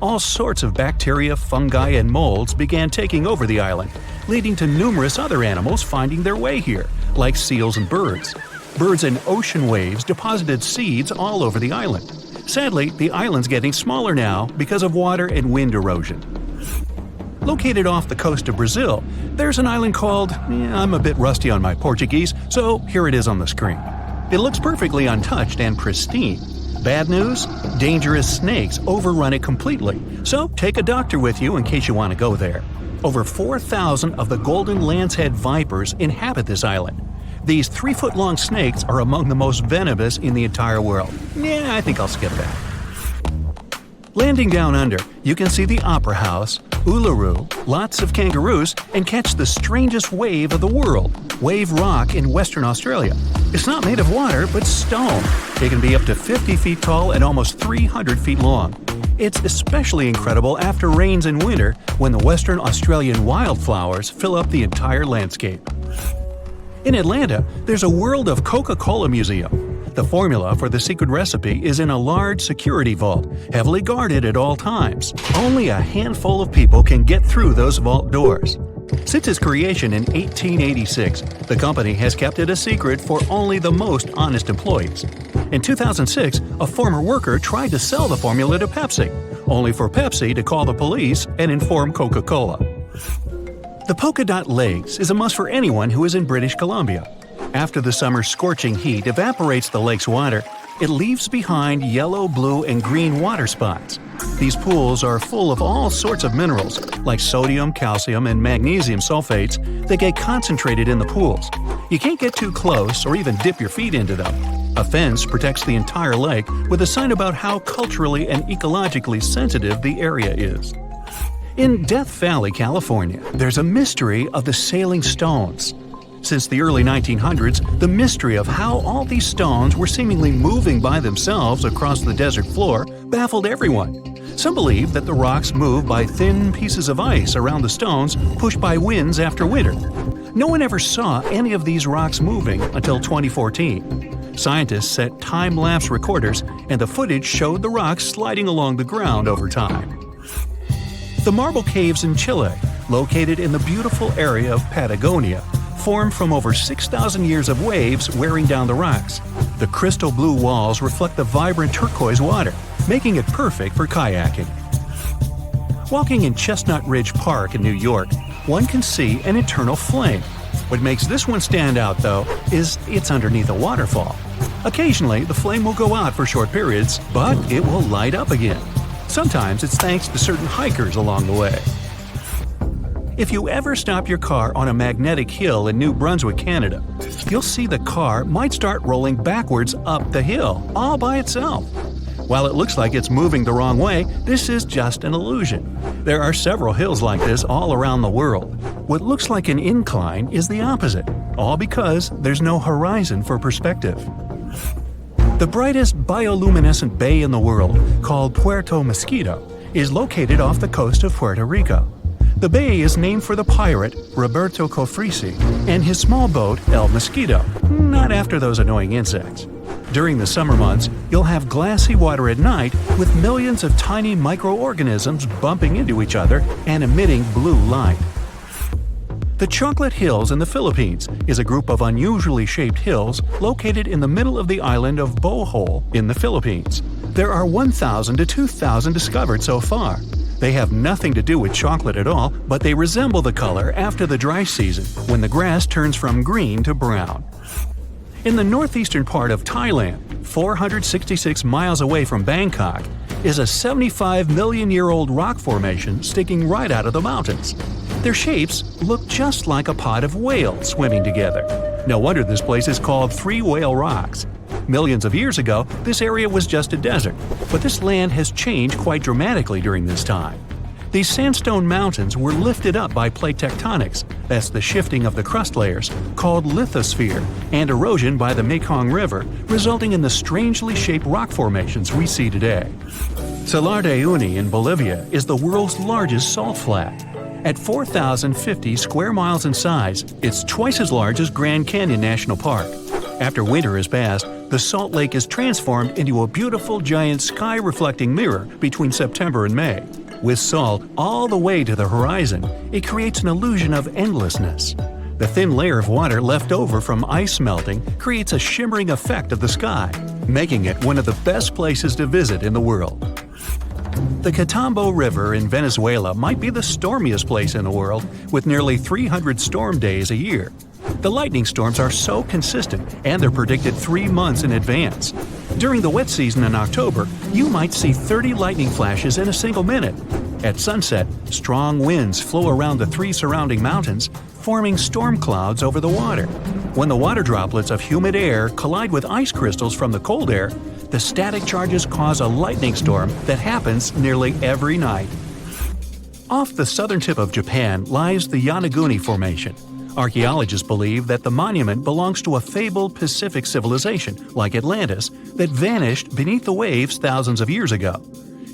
All sorts of bacteria, fungi, and molds began taking over the island, leading to numerous other animals finding their way here, like seals and birds. Birds and ocean waves deposited seeds all over the island. Sadly, the island's getting smaller now because of water and wind erosion. Located off the coast of Brazil, there's an island called… I'm a bit rusty on my Portuguese, so here it is on the screen. It looks perfectly untouched and pristine. Bad news? Dangerous snakes overrun it completely, so take a doctor with you in case you want to go there. Over 4,000 of the golden lancehead vipers inhabit this island. These 3-foot-long snakes are among the most venomous in the entire world. I think I'll skip that. Landing down under, you can see the Opera House, Uluru, lots of kangaroos, and catch the strangest wave of the world, Wave Rock in Western Australia. It's not made of water, but stone. It can be up to 50 feet tall and almost 300 feet long. It's especially incredible after rains in winter when the Western Australian wildflowers fill up the entire landscape. In Atlanta, there's a World of Coca-Cola museum. The formula for the secret recipe is in a large security vault, heavily guarded at all times. Only a handful of people can get through those vault doors. Since its creation in 1886, the company has kept it a secret for only the most honest employees. In 2006, a former worker tried to sell the formula to Pepsi, only for Pepsi to call the police and inform Coca-Cola. The Polka Dot Lakes is a must for anyone who is in British Columbia. After the summer's scorching heat evaporates the lake's water, it leaves behind yellow, blue, and green water spots. These pools are full of all sorts of minerals, like sodium, calcium, and magnesium sulfates that get concentrated in the pools. You can't get too close or even dip your feet into them. A fence protects the entire lake with a sign about how culturally and ecologically sensitive the area is. In Death Valley, California, there's a mystery of the sailing stones. Since the early 1900s, the mystery of how all these stones were seemingly moving by themselves across the desert floor baffled everyone. Some believe that the rocks move by thin pieces of ice around the stones pushed by winds after winter. No one ever saw any of these rocks moving until 2014. Scientists set time-lapse recorders, and the footage showed the rocks sliding along the ground over time. The Marble Caves in Chile, located in the beautiful area of Patagonia, formed from over 6,000 years of waves wearing down the rocks. The crystal blue walls reflect the vibrant turquoise water, making it perfect for kayaking. Walking in Chestnut Ridge Park in New York, one can see an eternal flame. What makes this one stand out, though, is it's underneath a waterfall. Occasionally, the flame will go out for short periods, but it will light up again. Sometimes it's thanks to certain hikers along the way. If you ever stop your car on a magnetic hill in New Brunswick, Canada, you'll see the car might start rolling backwards up the hill, all by itself. While it looks like it's moving the wrong way, this is just an illusion. There are several hills like this all around the world. what looks like an incline is the opposite, all because there's no horizon for perspective. The brightest bioluminescent bay in the world, called Puerto Mosquito, is located off the coast of Puerto Rico. The bay is named for the pirate Roberto Cofresi and his small boat El Mosquito, not after those annoying insects. During the summer months, you'll have glassy water at night with millions of tiny microorganisms bumping into each other and emitting blue light. The Chocolate Hills in the Philippines is a group of unusually shaped hills located in the middle of the island of Bohol in the Philippines. There are 1,000 to 2,000 discovered so far. They have nothing to do with chocolate at all, but they resemble the color after the dry season, when the grass turns from green to brown. In the northeastern part of Thailand, 466 miles away from Bangkok, is a 75-million-year-old rock formation sticking right out of the mountains. Their shapes look just like a pod of whales swimming together. No wonder this place is called Three Whale Rocks. Millions of years ago, this area was just a desert, but this land has changed quite dramatically during this time. These sandstone mountains were lifted up by plate tectonics, that's the shifting of the crust layers, called lithosphere, and erosion by the Mekong River, resulting in the strangely shaped rock formations we see today. Salar de Uyuni in Bolivia is the world's largest salt flat. At 4,050 square miles in size, it's twice as large as Grand Canyon National Park. After winter has passed, the salt lake is transformed into a beautiful giant sky-reflecting mirror between September and May. With salt all the way to the horizon, it creates an illusion of endlessness. The thin layer of water left over from ice melting creates a shimmering effect of the sky, making it one of the best places to visit in the world. The Catatumbo River in Venezuela might be the stormiest place in the world, with nearly 300 storm days a year. The lightning storms are so consistent, and they're predicted 3 months in advance. During the wet season in October, you might see 30 lightning flashes in a single minute. At sunset, strong winds flow around the 3 surrounding mountains, forming storm clouds over the water. When the water droplets of humid air collide with ice crystals from the cold air, the static charges cause a lightning storm that happens nearly every night. Off the southern tip of Japan lies the Yonaguni Formation. Archaeologists believe that the monument belongs to a fabled Pacific civilization, like Atlantis, that vanished beneath the waves thousands of years ago.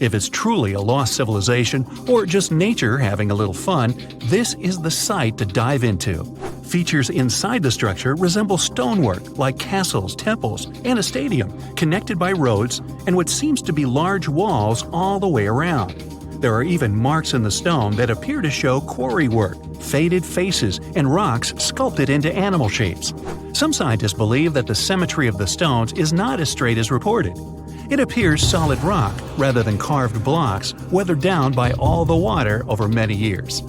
If it's truly a lost civilization, or just nature having a little fun, this is the site to dive into. Features inside the structure resemble stonework like castles, temples, and a stadium, connected by roads and what seems to be large walls all the way around. There are even marks in the stone that appear to show quarry work, faded faces, and rocks sculpted into animal shapes. Some scientists believe that the symmetry of the stones is not as straight as reported. It appears solid rock rather than carved blocks weathered down by all the water over many years.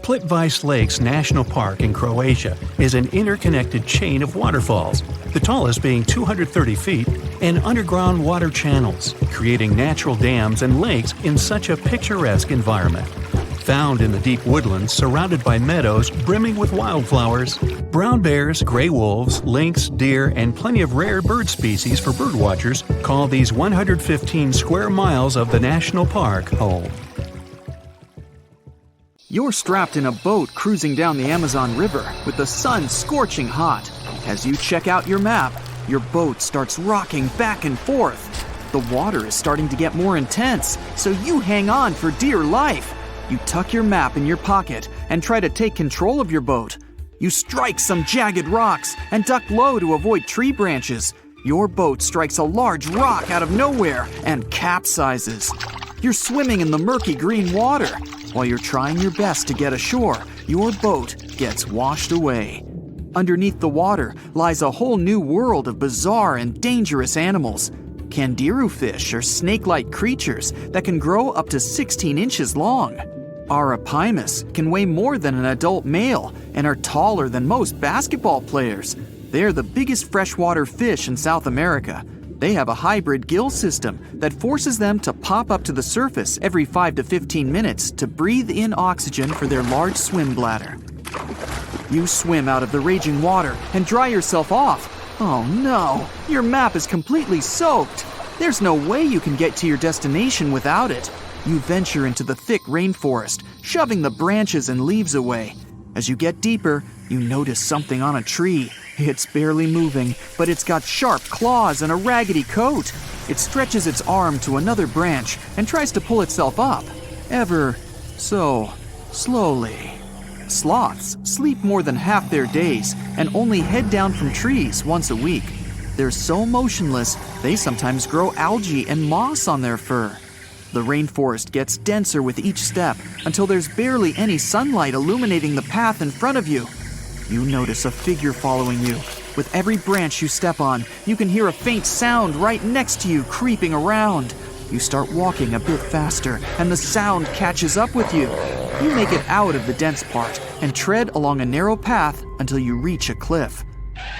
Plitvice Lakes National Park in Croatia is an interconnected chain of waterfalls, the tallest being 230 feet, and underground water channels, creating natural dams and lakes in such a picturesque environment. Found in the deep woodlands surrounded by meadows brimming with wildflowers, brown bears, gray wolves, lynx, deer, and plenty of rare bird species for birdwatchers call these 115 square miles of the national park home. You're strapped in a boat cruising down the Amazon River with the sun scorching hot. As you check out your map, your boat starts rocking back and forth. The water is starting to get more intense, so you hang on for dear life. You tuck your map in your pocket and try to take control of your boat. You strike some jagged rocks and duck low to avoid tree branches. Your boat strikes a large rock out of nowhere and capsizes. You're swimming in the murky green water. While you're trying your best to get ashore, your boat gets washed away. Underneath the water lies a whole new world of bizarre and dangerous animals. Candiru fish are snake-like creatures that can grow up to 16 inches long. Arapimus can weigh more than an adult male and are taller than most basketball players. They're the biggest freshwater fish in South America. They have a hybrid gill system that forces them to pop up to the surface every 5 to 15 minutes to breathe in oxygen for their large swim bladder. You swim out of the raging water and dry yourself off. Oh no, your map is completely soaked. There's no way you can get to your destination without it. You venture into the thick rainforest, shoving the branches and leaves away. As you get deeper, you notice something on a tree. It's barely moving, but it's got sharp claws and a raggedy coat. It stretches its arm to another branch and tries to pull itself up, ever so slowly. Sloths sleep more than half their days and only head down from trees once a week. They're so motionless, they sometimes grow algae and moss on their fur. The rainforest gets denser with each step until there's barely any sunlight illuminating the path in front of you. You notice a figure following you. With every branch you step on, you can hear a faint sound right next to you creeping around. You start walking a bit faster, and the sound catches up with you. You make it out of the dense part and tread along a narrow path until you reach a cliff.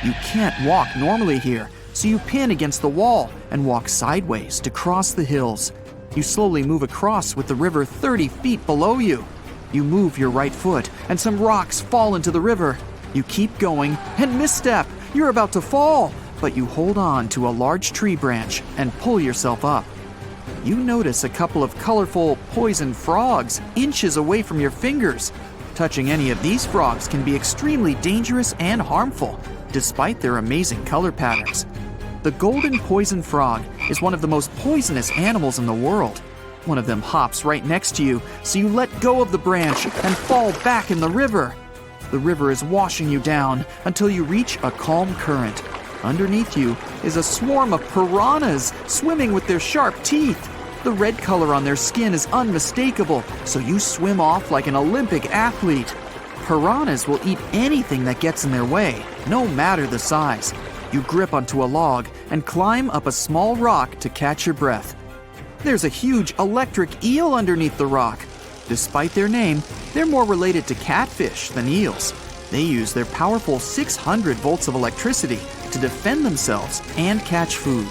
You can't walk normally here, so you pin against the wall and walk sideways to cross the hills. You slowly move across with the river 30 feet below you. You move your right foot, and some rocks fall into the river. You keep going and misstep. You're about to fall, but you hold on to a large tree branch and pull yourself up. You notice a couple of colorful poison frogs inches away from your fingers. Touching any of these frogs can be extremely dangerous and harmful, despite their amazing color patterns. The golden poison frog is one of the most poisonous animals in the world. One of them hops right next to you, so you let go of the branch and fall back in the river. The river is washing you down until you reach a calm current. Underneath you is a swarm of piranhas swimming with their sharp teeth. The red color on their skin is unmistakable, so you swim off like an Olympic athlete. Piranhas will eat anything that gets in their way, no matter the size. You grip onto a log and climb up a small rock to catch your breath. There's a huge electric eel underneath the rock. Despite their name, they're more related to catfish than eels. They use their powerful 600 volts of electricity to defend themselves and catch food.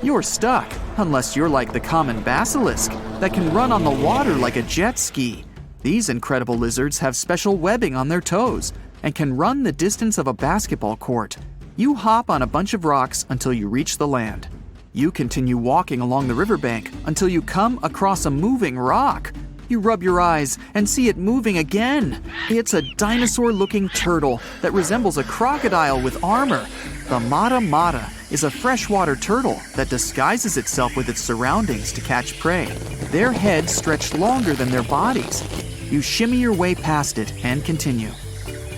You're stuck, unless you're like the common basilisk that can run on the water like a jet ski. These incredible lizards have special webbing on their toes and can run the distance of a basketball court. You hop on a bunch of rocks until you reach the land. You continue walking along the riverbank until you come across a moving rock. You rub your eyes and see it moving again. It's a dinosaur-looking turtle that resembles a crocodile with armor. The mata mata is a freshwater turtle that disguises itself with its surroundings to catch prey. Their heads stretch longer than their bodies. You shimmy your way past it and continue.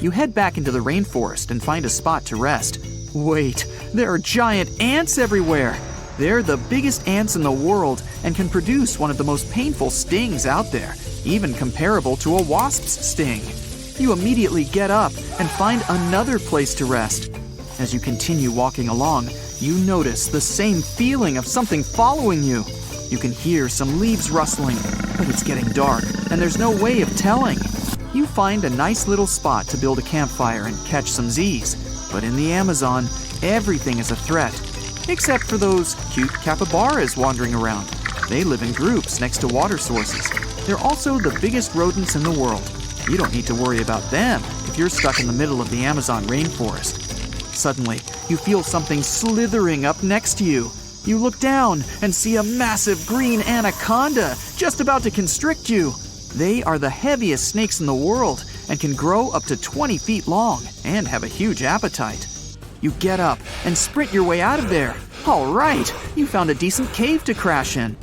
You head back into the rainforest and find a spot to rest. Wait, there are giant ants everywhere. They're the biggest ants in the world and can produce one of the most painful stings out there, even comparable to a wasp's sting. You immediately get up and find another place to rest. As you continue walking along, you notice the same feeling of something following you. You can hear some leaves rustling, but it's getting dark and there's no way of telling. You find a nice little spot to build a campfire and catch some Z's. But in the Amazon, everything is a threat. Except for those cute capybaras wandering around. They live in groups next to water sources. They're also the biggest rodents in the world. You don't need to worry about them if you're stuck in the middle of the Amazon rainforest. Suddenly, you feel something slithering up next to you. You look down and see a massive green anaconda just about to constrict you. They are the heaviest snakes in the world and can grow up to 20 feet long and have a huge appetite. You get up and sprint your way out of there. All right, you found a decent cave to crash in.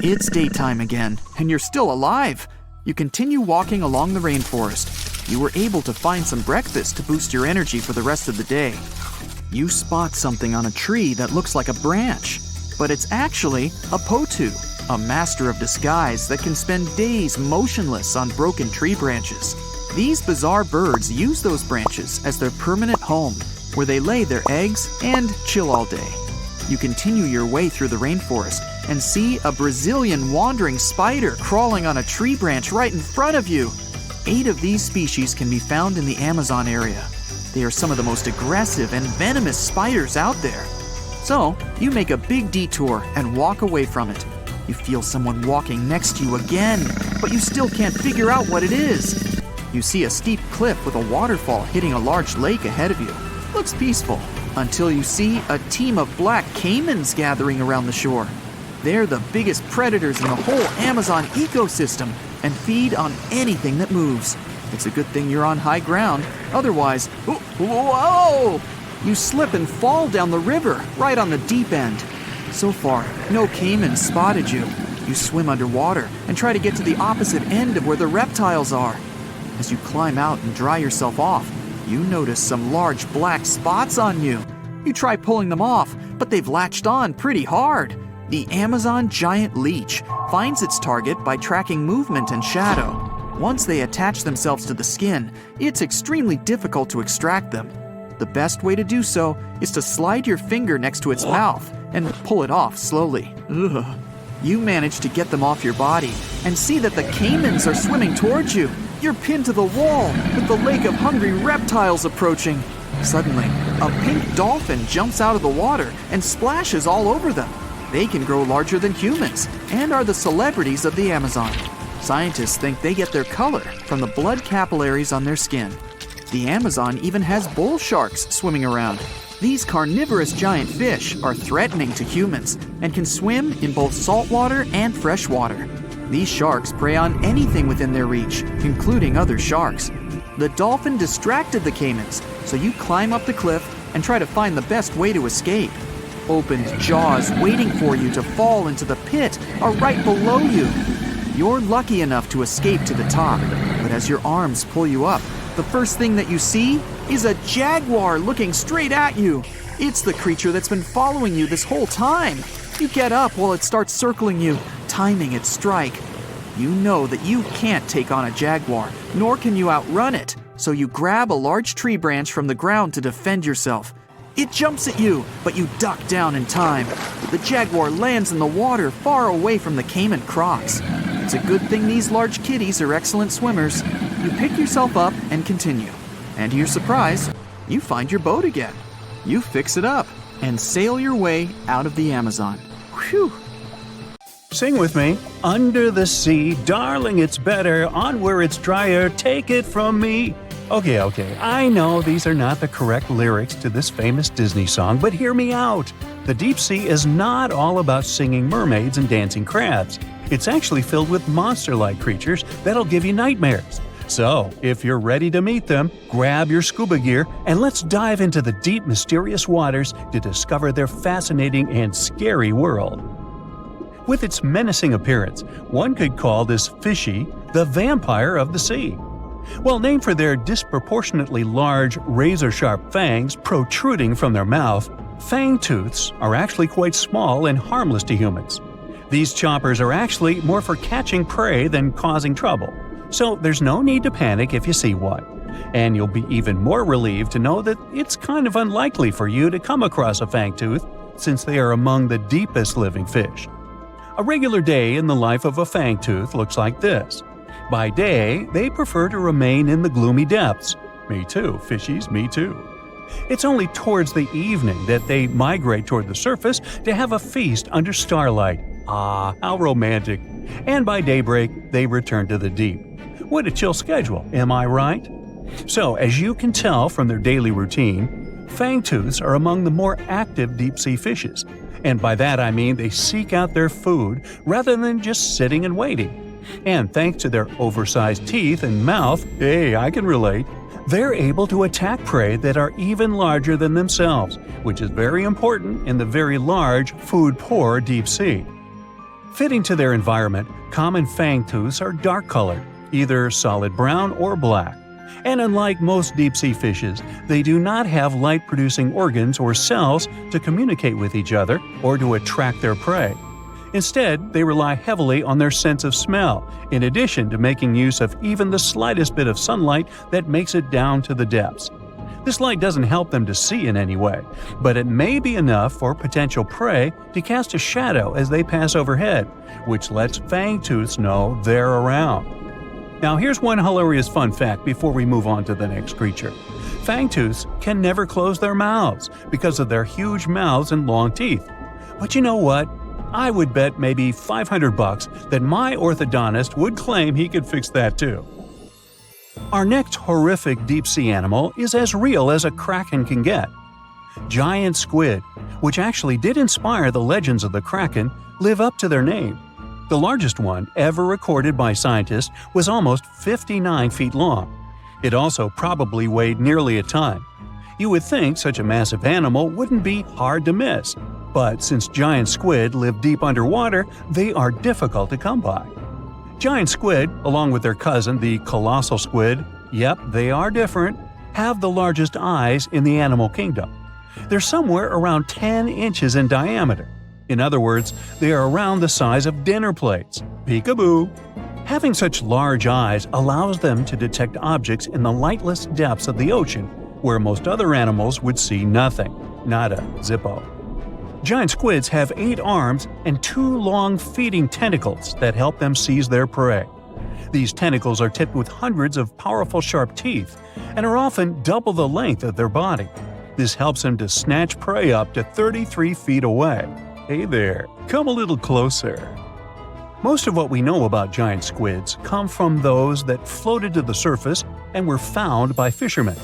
It's daytime again, and you're still alive. You continue walking along the rainforest. You were able to find some breakfast to boost your energy for the rest of the day. You spot something on a tree that looks like a branch, but it's actually a potu, a master of disguise that can spend days motionless on broken tree branches. These bizarre birds use those branches as their permanent home, where they lay their eggs and chill all day. You continue your way through the rainforest and see a Brazilian wandering spider crawling on a tree branch right in front of you. 8 of these species can be found in the Amazon area. They are some of the most aggressive and venomous spiders out there. So, you make a big detour and walk away from it. You feel someone walking next to you again, but you still can't figure out what it is. You see a steep cliff with a waterfall hitting a large lake ahead of you. Looks peaceful, until you see a team of black caimans gathering around the shore. They're the biggest predators in the whole Amazon ecosystem and feed on anything that moves. It's a good thing you're on high ground, otherwise, whoa! You slip and fall down the river, right on the deep end. So far, no caimans spotted you. You swim underwater and try to get to the opposite end of where the reptiles are. As you climb out and dry yourself off, you notice some large black spots on you. You try pulling them off, but they've latched on pretty hard. The Amazon giant leech finds its target by tracking movement and shadow. Once they attach themselves to the skin, it's extremely difficult to extract them. The best way to do so is to slide your finger next to its mouth and pull it off slowly. Ugh. You manage to get them off your body and see that the caimans are swimming towards you. You're pinned to the wall with the lake of hungry reptiles approaching. Suddenly, a pink dolphin jumps out of the water and splashes all over them. They can grow larger than humans and are the celebrities of the Amazon. Scientists think they get their color from the blood capillaries on their skin. The Amazon even has bull sharks swimming around. These carnivorous giant fish are threatening to humans and can swim in both saltwater and freshwater. These sharks prey on anything within their reach, including other sharks. The dolphin distracted the caimans, so you climb up the cliff and try to find the best way to escape. Opened jaws waiting for you to fall into the pit are right below you. You're lucky enough to escape to the top, but as your arms pull you up, the first thing that you see is a jaguar looking straight at you. It's the creature that's been following you this whole time. You get up while it starts circling you, timing its strike. You know that you can't take on a jaguar, nor can you outrun it, so you grab a large tree branch from the ground to defend yourself. It jumps at you, but you duck down in time. The jaguar lands in the water far away from the caiman crocs. It's a good thing these large kitties are excellent swimmers. You pick yourself up and continue. And to your surprise, you find your boat again. You fix it up and sail your way out of the Amazon. Whew! Sing with me. Under the sea, darling, it's better. On where it's drier, take it from me. Okay, I know these are not the correct lyrics to this famous Disney song, but hear me out. The deep sea is not all about singing mermaids and dancing crabs. It's actually filled with monster-like creatures that'll give you nightmares. So, if you're ready to meet them, grab your scuba gear and let's dive into the deep, mysterious waters to discover their fascinating and scary world. With its menacing appearance, one could call this fishy the vampire of the sea. Well, named for their disproportionately large, razor-sharp fangs protruding from their mouth, fangtooths are actually quite small and harmless to humans. These choppers are actually more for catching prey than causing trouble, so there's no need to panic if you see one. And you'll be even more relieved to know that it's kind of unlikely for you to come across a fangtooth, since they are among the deepest living fish. A regular day in the life of a fangtooth looks like this. By day, they prefer to remain in the gloomy depths. Me too, fishies, me too. It's only towards the evening that they migrate toward the surface to have a feast under starlight. Ah, how romantic. And by daybreak, they return to the deep. What a chill schedule, am I right? So, as you can tell from their daily routine, fangtooths are among the more active deep-sea fishes. And by that I mean they seek out their food rather than just sitting and waiting. And thanks to their oversized teeth and mouth, hey, I can relate, they're able to attack prey that are even larger than themselves, which is very important in the very large, food-poor deep sea. Fitting to their environment, common fangtooths are dark-colored, either solid brown or black. And unlike most deep-sea fishes, they do not have light-producing organs or cells to communicate with each other or to attract their prey. Instead, they rely heavily on their sense of smell, in addition to making use of even the slightest bit of sunlight that makes it down to the depths. This light doesn't help them to see in any way, but it may be enough for potential prey to cast a shadow as they pass overhead, which lets fangtooths know they're around. Now here's one hilarious fun fact before we move on to the next creature. Fangtooths can never close their mouths because of their huge mouths and long teeth. But you know what? I would bet maybe $500 that my orthodontist would claim he could fix that too. Our next horrific deep-sea animal is as real as a kraken can get. Giant squid, which actually did inspire the legends of the Kraken, live up to their name. The largest one ever recorded by scientists was almost 59 feet long. It also probably weighed nearly a ton. You would think such a massive animal wouldn't be hard to miss, but since giant squid live deep underwater, they are difficult to come by. Giant squid, along with their cousin, the colossal squid, yep, they are different, have the largest eyes in the animal kingdom. They're somewhere around 10 inches in diameter. In other words, they are around the size of dinner plates. Peekaboo! Having such large eyes allows them to detect objects in the lightless depths of the ocean, where most other animals would see nothing. Not a zippo. Giant squids have 8 arms and 2 long feeding tentacles that help them seize their prey. These tentacles are tipped with hundreds of powerful sharp teeth and are often double the length of their body. This helps them to snatch prey up to 33 feet away. Hey there, come a little closer. Most of what we know about giant squids come from those that floated to the surface and were found by fishermen.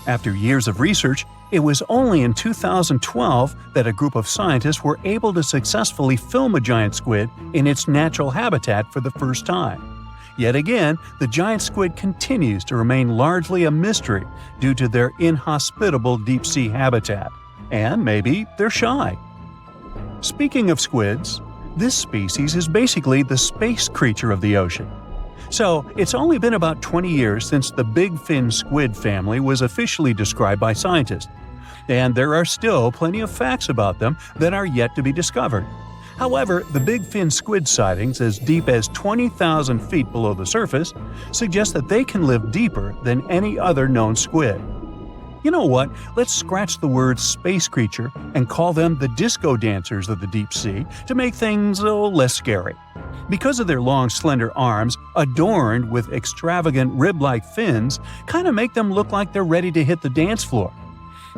After years of research, it was only in 2012 that a group of scientists were able to successfully film a giant squid in its natural habitat for the first time. Yet again, the giant squid continues to remain largely a mystery due to their inhospitable deep-sea habitat. And maybe they're shy. Speaking of squids, this species is basically the space creature of the ocean. So, it's only been about 20 years since the big fin squid family was officially described by scientists. And there are still plenty of facts about them that are yet to be discovered. However, the big fin squid sightings as deep as 20,000 feet below the surface suggest that they can live deeper than any other known squid. You know what? Let's scratch the word space creature and call them the disco dancers of the deep sea to make things less scary. Because of their long, slender arms, adorned with extravagant rib-like fins, kind of make them look like they're ready to hit the dance floor.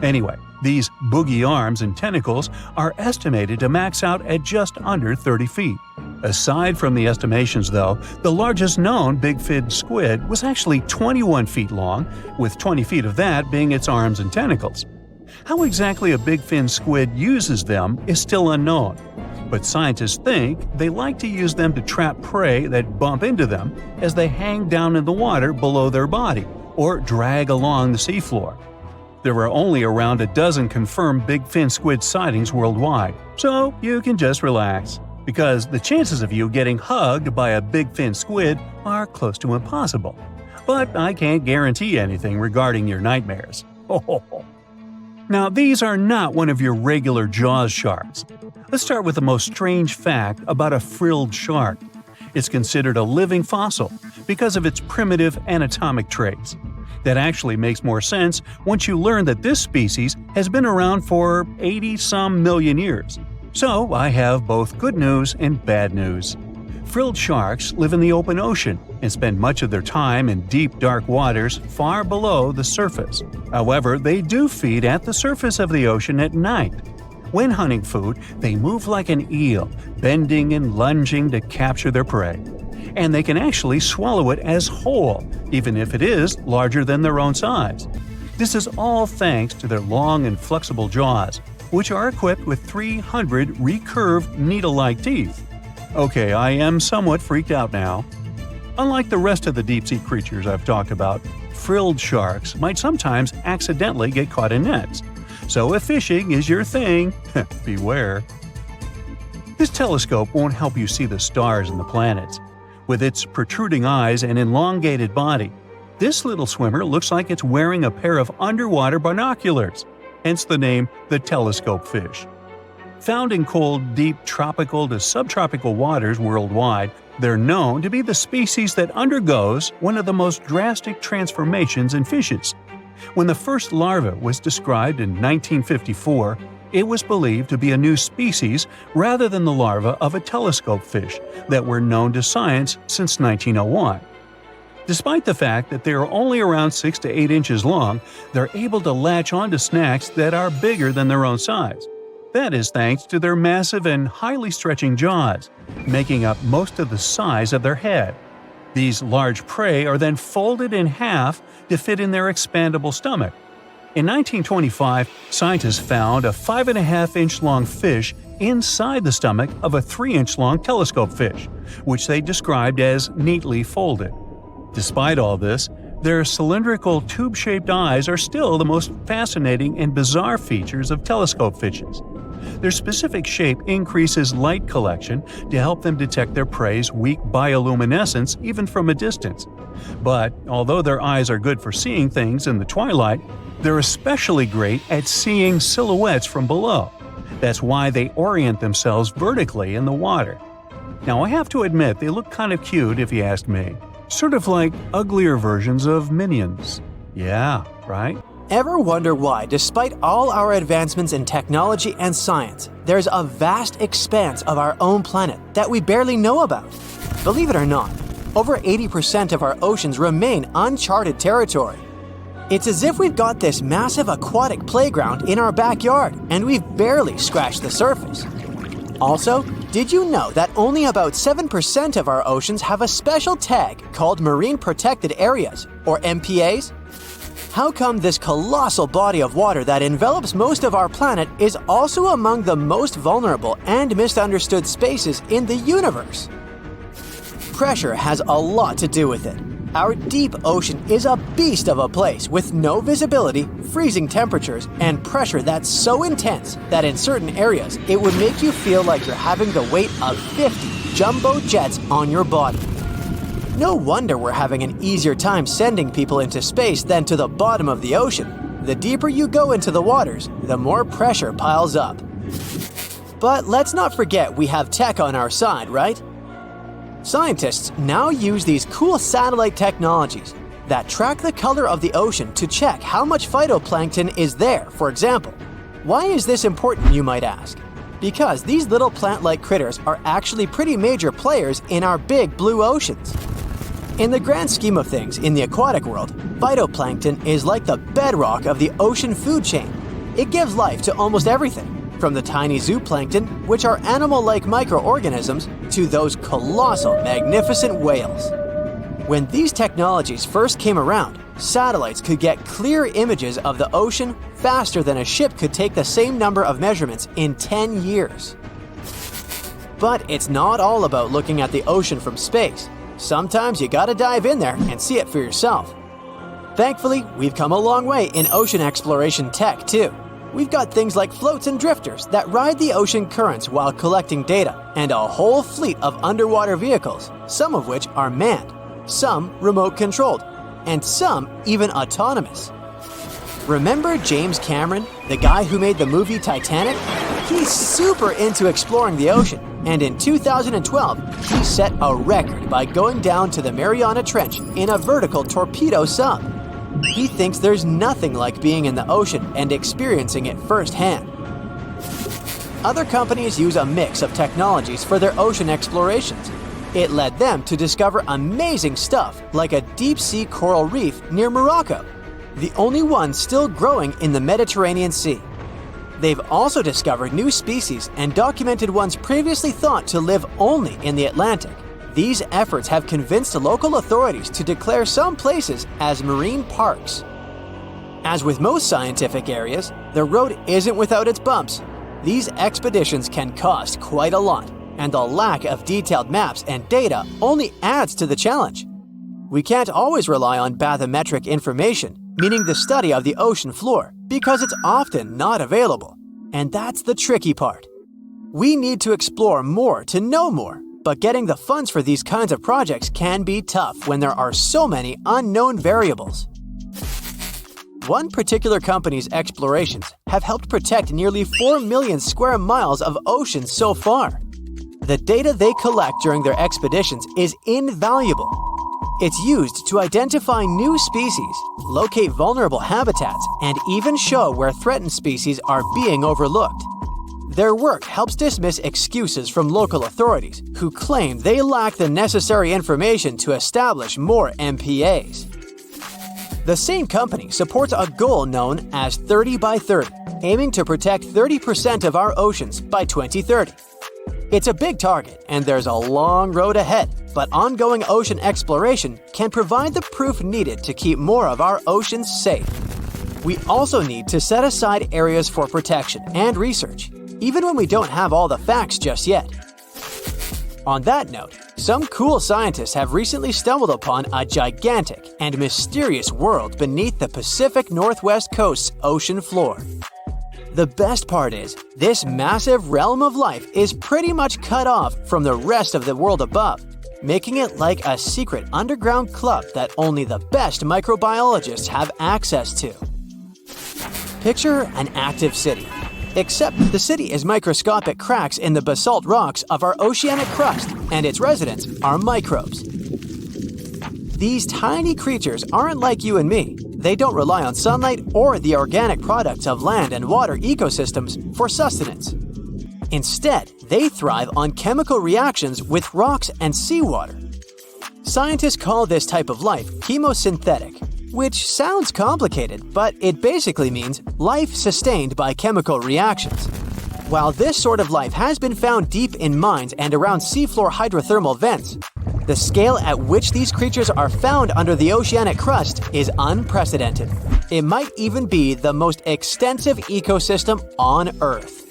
Anyway, these boogie arms and tentacles are estimated to max out at just under 30 feet. Aside from the estimations, though, the largest known big fin squid was actually 21 feet long, with 20 feet of that being its arms and tentacles. How exactly a big fin squid uses them is still unknown, but scientists think they like to use them to trap prey that bump into them as they hang down in the water below their body or drag along the seafloor. There are only around a dozen confirmed big fin squid sightings worldwide, so you can just relax, because the chances of you getting hugged by a big fin squid are close to impossible. But I can't guarantee anything regarding your nightmares. Now, these are not one of your regular Jaws sharks. Let's start with the most strange fact about a frilled shark. It's considered a living fossil because of its primitive anatomic traits. That actually makes more sense once you learn that this species has been around for 80-some million years. So I have both good news and bad news. Frilled sharks live in the open ocean and spend much of their time in deep, dark waters far below the surface. However, they do feed at the surface of the ocean at night. When hunting food, they move like an eel, bending and lunging to capture their prey. And they can actually swallow it as whole, even if it is larger than their own size. This is all thanks to their long and flexible jaws, which are equipped with 300 recurved needle-like teeth. Okay, I am somewhat freaked out now. Unlike the rest of the deep-sea creatures I've talked about, frilled sharks might sometimes accidentally get caught in nets. So if fishing is your thing, beware. This telescope won't help you see the stars and the planets. With its protruding eyes and elongated body, this little swimmer looks like it's wearing a pair of underwater binoculars, hence the name the telescope fish. Found in cold, deep tropical to subtropical waters worldwide, they're known to be the species that undergoes one of the most drastic transformations in fishes. When the first larva was described in 1954, it was believed to be a new species rather than the larva of a telescope fish that were known to science since 1901. Despite the fact that they are only around 6 to 8 inches long, they're able to latch onto snacks that are bigger than their own size. That is thanks to their massive and highly stretching jaws, making up most of the size of their head. These large prey are then folded in half to fit in their expandable stomach. In 1925, scientists found a 5.5-inch long fish inside the stomach of a 3-inch long telescope fish, which they described as neatly folded. Despite all this, their cylindrical tube-shaped eyes are still the most fascinating and bizarre features of telescope fishes. Their specific shape increases light collection to help them detect their prey's weak bioluminescence even from a distance. But although their eyes are good for seeing things in the twilight, they're especially great at seeing silhouettes from below. That's why they orient themselves vertically in the water. Now, I have to admit they look kind of cute if you ask me. Sort of like uglier versions of Minions. Yeah, right? Ever wonder why, despite all our advancements in technology and science, there's a vast expanse of our own planet that we barely know about? Believe it or not, over 80% of our oceans remain uncharted territory. It's as if we've got this massive aquatic playground in our backyard, and we've barely scratched the surface. Also, did you know that only about 7% of our oceans have a special tag called Marine Protected Areas, or MPAs? How come this colossal body of water that envelops most of our planet is also among the most vulnerable and misunderstood spaces in the universe? Pressure has a lot to do with it. Our deep ocean is a beast of a place with no visibility, freezing temperatures, and pressure that's so intense that in certain areas it would make you feel like you're having the weight of 50 jumbo jets on your body. No wonder we're having an easier time sending people into space than to the bottom of the ocean. The deeper you go into the waters, the more pressure piles up. But let's not forget we have tech on our side, right? Scientists now use these cool satellite technologies that track the color of the ocean to check how much phytoplankton is there, for example. Why is this important, you might ask? Because these little plant-like critters are actually pretty major players in our big blue oceans. In the grand scheme of things in the aquatic world, phytoplankton is like the bedrock of the ocean food chain. It gives life to almost everything, from the tiny zooplankton, which are animal-like microorganisms, to those colossal, magnificent whales. When these technologies first came around, satellites could get clear images of the ocean faster than a ship could take the same number of measurements in 10 years. But it's not all about looking at the ocean from space. Sometimes you gotta dive in there and see it for yourself. Thankfully, we've come a long way in ocean exploration tech, too. We've got things like floats and drifters that ride the ocean currents while collecting data, and a whole fleet of underwater vehicles, some of which are manned, some remote-controlled, and some even autonomous. Remember James Cameron, the guy who made the movie Titanic? He's super into exploring the ocean, and in 2012, he set a record by going down to the Mariana Trench in a vertical torpedo sub. He thinks there's nothing like being in the ocean and experiencing it firsthand. Other companies use a mix of technologies for their ocean explorations. It led them to discover amazing stuff like a deep-sea coral reef near Morocco, the only one still growing in the Mediterranean Sea. They've also discovered new species and documented ones previously thought to live only in the Atlantic. These efforts have convinced local authorities to declare some places as marine parks. As with most scientific areas, the road isn't without its bumps. These expeditions can cost quite a lot, and the lack of detailed maps and data only adds to the challenge. We can't always rely on bathymetric information, meaning the study of the ocean floor, because it's often not available. And that's the tricky part. We need to explore more to know more. But getting the funds for these kinds of projects can be tough when there are so many unknown variables. One particular company's explorations have helped protect nearly 4 million square miles of ocean so far. The data they collect during their expeditions is invaluable. It's used to identify new species, locate vulnerable habitats, and even show where threatened species are being overlooked. Their work helps dismiss excuses from local authorities who claim they lack the necessary information to establish more MPAs. The same company supports a goal known as 30 by 30, aiming to protect 30% of our oceans by 2030. It's a big target, and there's a long road ahead, but ongoing ocean exploration can provide the proof needed to keep more of our oceans safe. We also need to set aside areas for protection and research, even when we don't have all the facts just yet. On that note, some cool scientists have recently stumbled upon a gigantic and mysterious world beneath the Pacific Northwest coast's ocean floor. The best part is, this massive realm of life is pretty much cut off from the rest of the world above, making it like a secret underground club that only the best microbiologists have access to. Picture an active city, except the city is microscopic cracks in the basalt rocks of our oceanic crust, and its residents are microbes. These tiny creatures aren't like you and me. They don't rely on sunlight or the organic products of land and water ecosystems for sustenance. Instead, they thrive on chemical reactions with rocks and seawater. Scientists call this type of life chemosynthetic, which sounds complicated, but it basically means life sustained by chemical reactions. While this sort of life has been found deep in mines and around seafloor hydrothermal vents, the scale at which these creatures are found under the oceanic crust is unprecedented. It might even be the most extensive ecosystem on Earth.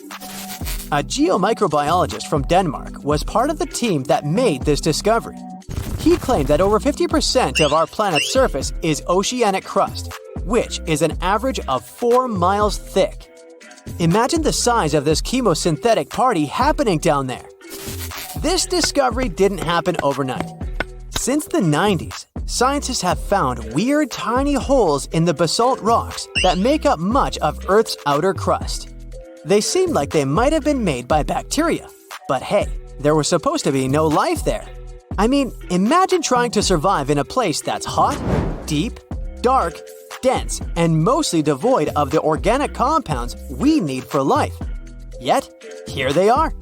A geomicrobiologist from Denmark was part of the team that made this discovery. He claimed that over 50% of our planet's surface is oceanic crust, which is an average of 4 miles thick. Imagine the size of this chemosynthetic party happening down there. This discovery didn't happen overnight. Since the 90s, scientists have found weird tiny holes in the basalt rocks that make up much of Earth's outer crust. They seem like they might have been made by bacteria, but hey, there was supposed to be no life there. I mean, imagine trying to survive in a place that's hot, deep, dark, dense, and mostly devoid of the organic compounds we need for life. Yet, here they are.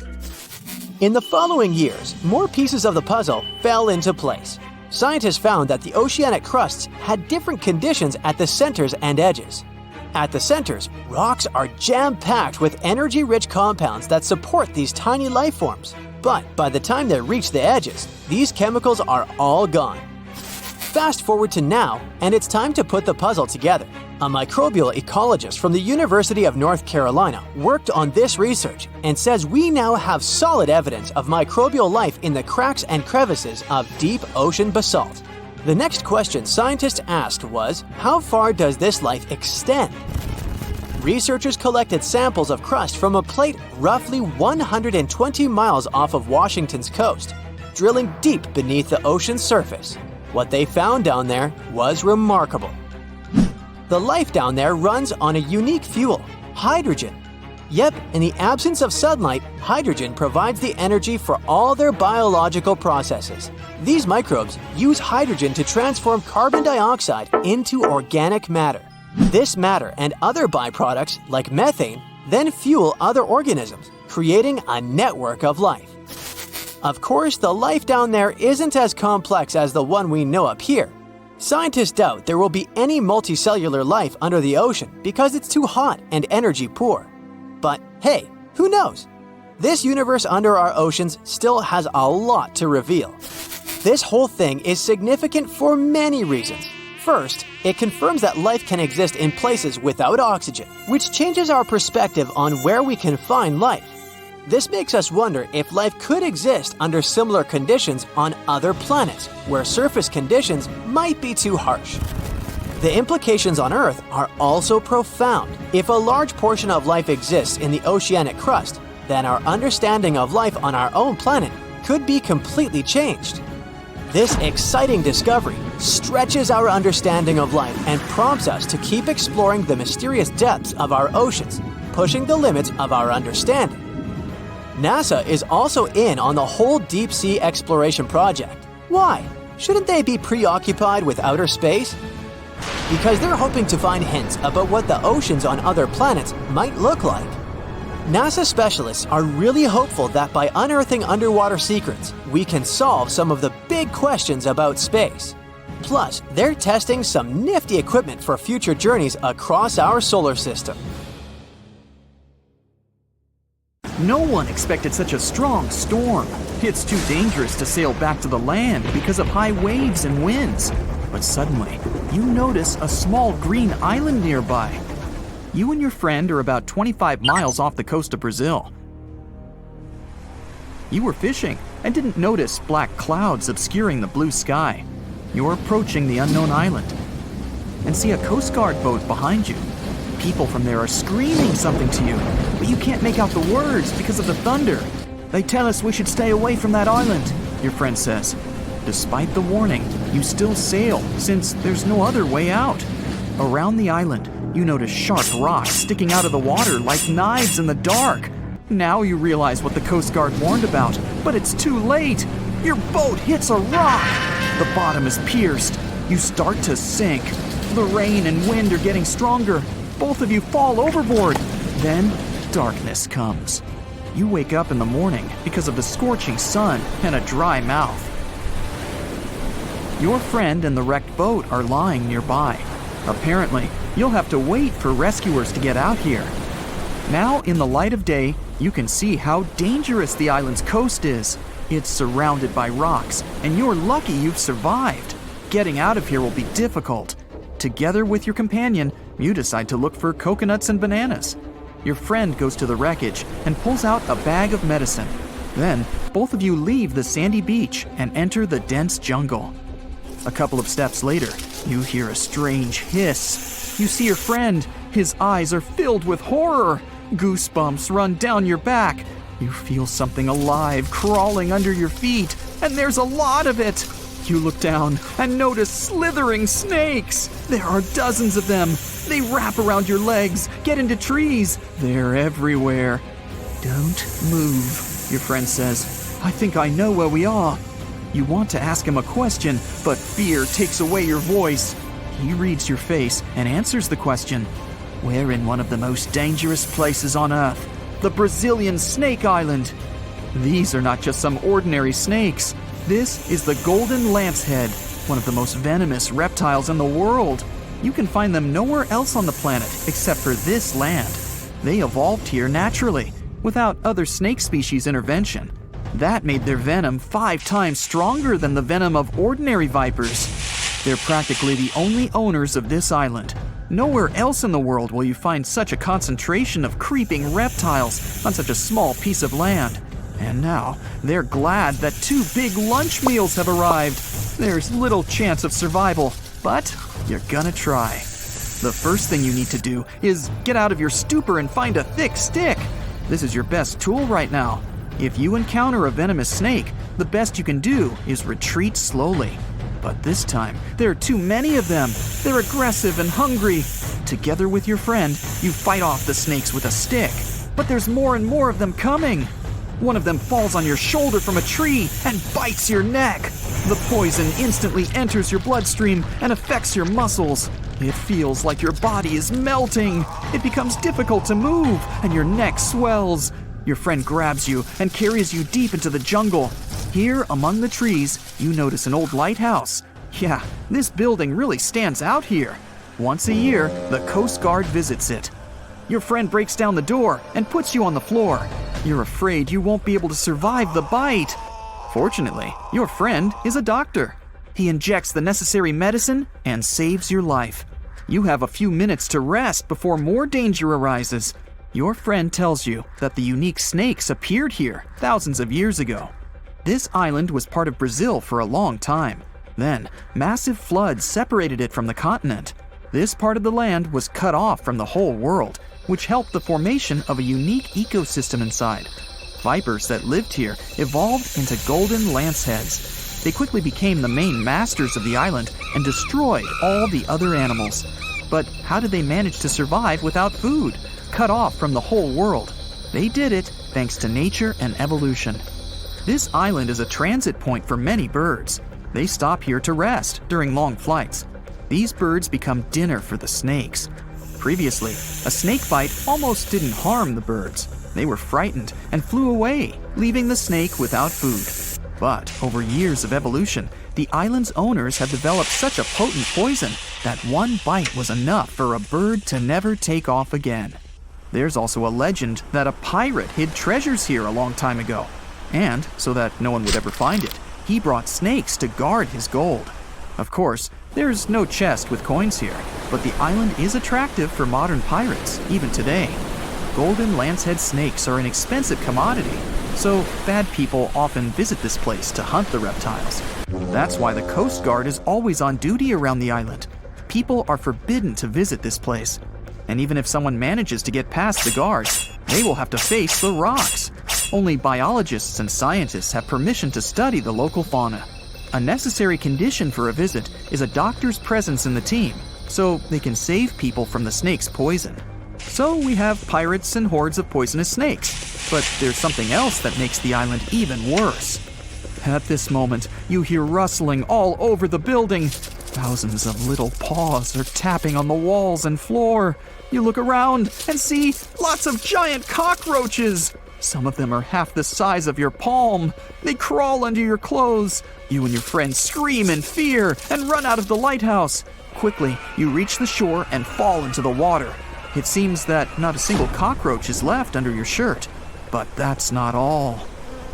In the following years, more pieces of the puzzle fell into place. Scientists found that the oceanic crusts had different conditions at the centers and edges. At the centers, rocks are jam-packed with energy-rich compounds that support these tiny life forms. But by the time they reach the edges, these chemicals are all gone. Fast forward to now, and it's time to put the puzzle together. A microbial ecologist from the University of North Carolina worked on this research and says we now have solid evidence of microbial life in the cracks and crevices of deep ocean basalt. The next question scientists asked was, how far does this life extend? Researchers collected samples of crust from a plate roughly 120 miles off of Washington's coast, drilling deep beneath the ocean's surface. What they found down there was remarkable. The life down there runs on a unique fuel, hydrogen. Yep, in the absence of sunlight, hydrogen provides the energy for all their biological processes. These microbes use hydrogen to transform carbon dioxide into organic matter. This matter and other byproducts, like methane, then fuel other organisms, creating a network of life. Of course, the life down there isn't as complex as the one we know up here. Scientists doubt there will be any multicellular life under the ocean because it's too hot and energy poor. But hey, who knows? This universe under our oceans still has a lot to reveal. This whole thing is significant for many reasons. First, it confirms that life can exist in places without oxygen, which changes our perspective on where we can find life. This makes us wonder if life could exist under similar conditions on other planets, where surface conditions might be too harsh. The implications on Earth are also profound. If a large portion of life exists in the oceanic crust, then our understanding of life on our own planet could be completely changed. This exciting discovery stretches our understanding of life and prompts us to keep exploring the mysterious depths of our oceans, pushing the limits of our understanding. NASA is also in on the whole deep sea exploration project. Why? Shouldn't they be preoccupied with outer space? Because they're hoping to find hints about what the oceans on other planets might look like. NASA specialists are really hopeful that by unearthing underwater secrets, we can solve some of the big questions about space. Plus, they're testing some nifty equipment for future journeys across our solar system. No one expected such a strong storm. It's too dangerous to sail back to the land because of high waves and winds. But suddenly, you notice a small green island nearby. You and your friend are about 25 miles off the coast of Brazil. You were fishing and didn't notice black clouds obscuring the blue sky. You're approaching the unknown island and see a Coast Guard boat behind you. People from there are screaming something to you, but you can't make out the words because of the thunder. They tell us we should stay away from that island, your friend says. Despite the warning, you still sail since there's no other way out. Around the island, you notice sharp rocks sticking out of the water like knives in the dark. Now you realize what the Coast Guard warned about, but it's too late. Your boat hits a rock. The bottom is pierced. You start to sink. The rain and wind are getting stronger. Both of you fall overboard. Then darkness comes. You wake up in the morning because of the scorching sun and a dry mouth. Your friend and the wrecked boat are lying nearby. Apparently, you'll have to wait for rescuers to get out here. Now, in the light of day, you can see how dangerous the island's coast is. It's surrounded by rocks, and you're lucky you've survived. Getting out of here will be difficult. Together with your companion, you decide to look for coconuts and bananas. Your friend goes to the wreckage and pulls out a bag of medicine. Then, both of you leave the sandy beach and enter the dense jungle. A couple of steps later, you hear a strange hiss. You see your friend. His eyes are filled with horror. Goosebumps run down your back. You feel something alive crawling under your feet, and there's a lot of it. You look down and notice slithering snakes. There are dozens of them. They wrap around your legs, get into trees. They're everywhere. Don't move, your friend says. I think I know where we are. You want to ask him a question, but fear takes away your voice. He reads your face and answers the question. We're in one of the most dangerous places on Earth, the Brazilian Snake Island. These are not just some ordinary snakes. This is the golden lancehead, one of the most venomous reptiles in the world. You can find them nowhere else on the planet except for this land. They evolved here naturally, without other snake species intervention. That made their venom 5 times stronger than the venom of ordinary vipers. They're practically the only owners of this island. Nowhere else in the world will you find such a concentration of creeping reptiles on such a small piece of land. And now, they're glad that 2 big lunch meals have arrived. There's little chance of survival, but you're gonna try. The first thing you need to do is get out of your stupor and find a thick stick. This is your best tool right now. If you encounter a venomous snake, the best you can do is retreat slowly. But this time, there are too many of them. They're aggressive and hungry. Together with your friend, you fight off the snakes with a stick. But there's more and more of them coming. One of them falls on your shoulder from a tree and bites your neck. The poison instantly enters your bloodstream and affects your muscles. It feels like your body is melting. It becomes difficult to move, and your neck swells. Your friend grabs you and carries you deep into the jungle. Here, among the trees, you notice an old lighthouse. Yeah, this building really stands out here. Once a year, the Coast Guard visits it. Your friend breaks down the door and puts you on the floor. You're afraid you won't be able to survive the bite. Fortunately, your friend is a doctor. He injects the necessary medicine and saves your life. You have a few minutes to rest before more danger arises. Your friend tells you that the unique snakes appeared here thousands of years ago. This island was part of Brazil for a long time. Then, massive floods separated it from the continent. This part of the land was cut off from the whole world, which helped the formation of a unique ecosystem inside. Vipers that lived here evolved into golden lanceheads. They quickly became the main masters of the island and destroyed all the other animals. But how did they manage to survive without food, cut off from the whole world? They did it thanks to nature and evolution. This island is a transit point for many birds. They stop here to rest during long flights. These birds become dinner for the snakes. Previously, a snake bite almost didn't harm the birds. They were frightened and flew away, leaving the snake without food. But over years of evolution, the island's owners have developed such a potent poison that one bite was enough for a bird to never take off again. There's also a legend that a pirate hid treasures here a long time ago. And, so that no one would ever find it, he brought snakes to guard his gold. Of course, There's no chest with coins here, but the island is attractive for modern pirates, even today. Golden lancehead snakes are an expensive commodity, so bad people often visit this place to hunt the reptiles. That's why the Coast Guard is always on duty around the island. People are forbidden to visit this place. And even if someone manages to get past the guards, they will have to face the rocks. Only biologists and scientists have permission to study the local fauna. A necessary condition for a visit is a doctor's presence in the team, so they can save people from the snake's poison. So we have pirates and hordes of poisonous snakes, but there's something else that makes the island even worse. At this moment, you hear rustling all over the building. Thousands of little paws are tapping on the walls and floor. You look around and see lots of giant cockroaches. Some of them are half the size of your palm. They crawl under your clothes. You and your friends scream in fear and run out of the lighthouse. Quickly, you reach the shore and fall into the water. It seems that not a single cockroach is left under your shirt. But that's not all.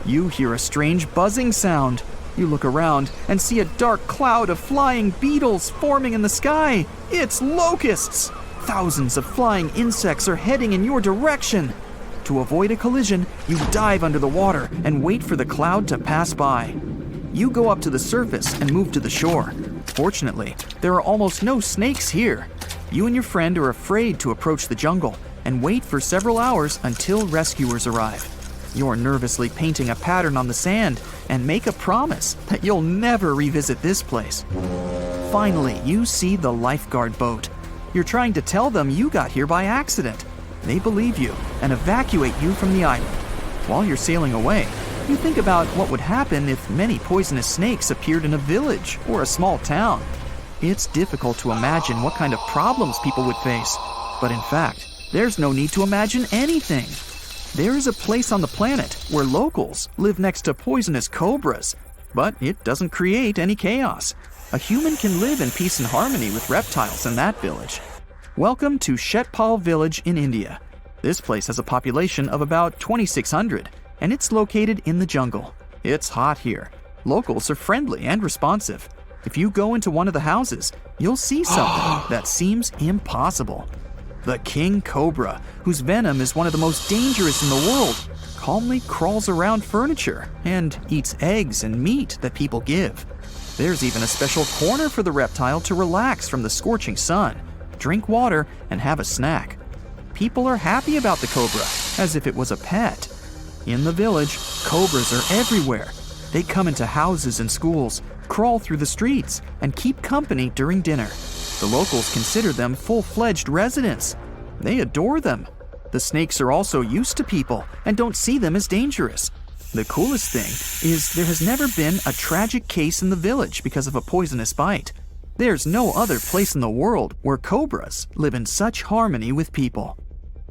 You hear a strange buzzing sound. You look around and see a dark cloud of flying beetles forming in the sky. It's locusts! Thousands of flying insects are heading in your direction. To avoid a collision, you dive under the water and wait for the cloud to pass by. You go up to the surface and move to the shore. Fortunately, there are almost no snakes here. You and your friend are afraid to approach the jungle and wait for several hours until rescuers arrive. You're nervously painting a pattern on the sand and make a promise that you'll never revisit this place. Finally, you see the lifeguard boat. You're trying to tell them you got here by accident. They believe you and evacuate you from the island. While you're sailing away, you think about what would happen if many poisonous snakes appeared in a village or a small town. It's difficult to imagine what kind of problems people would face. But in fact, there's no need to imagine anything. There is a place on the planet where locals live next to poisonous cobras, but it doesn't create any chaos. A human can live in peace and harmony with reptiles in that village. Welcome to Shetpal village in India. This place has a population of about 2,600, and it's located in the jungle. It's hot here. Locals are friendly and responsive. If you go into one of the houses, you'll see something that seems impossible. The king cobra, whose venom is one of the most dangerous in the world, calmly crawls around furniture and eats eggs and meat that people give. There's even a special corner for the reptile to relax from the scorching sun, drink water, and have a snack. People are happy about the cobra, as if it was a pet. In the village, cobras are everywhere. They come into houses and schools, crawl through the streets, and keep company during dinner. The locals consider them full-fledged residents. They adore them. The snakes are also used to people and don't see them as dangerous. The coolest thing is there has never been a tragic case in the village because of a poisonous bite. There's no other place in the world where cobras live in such harmony with people.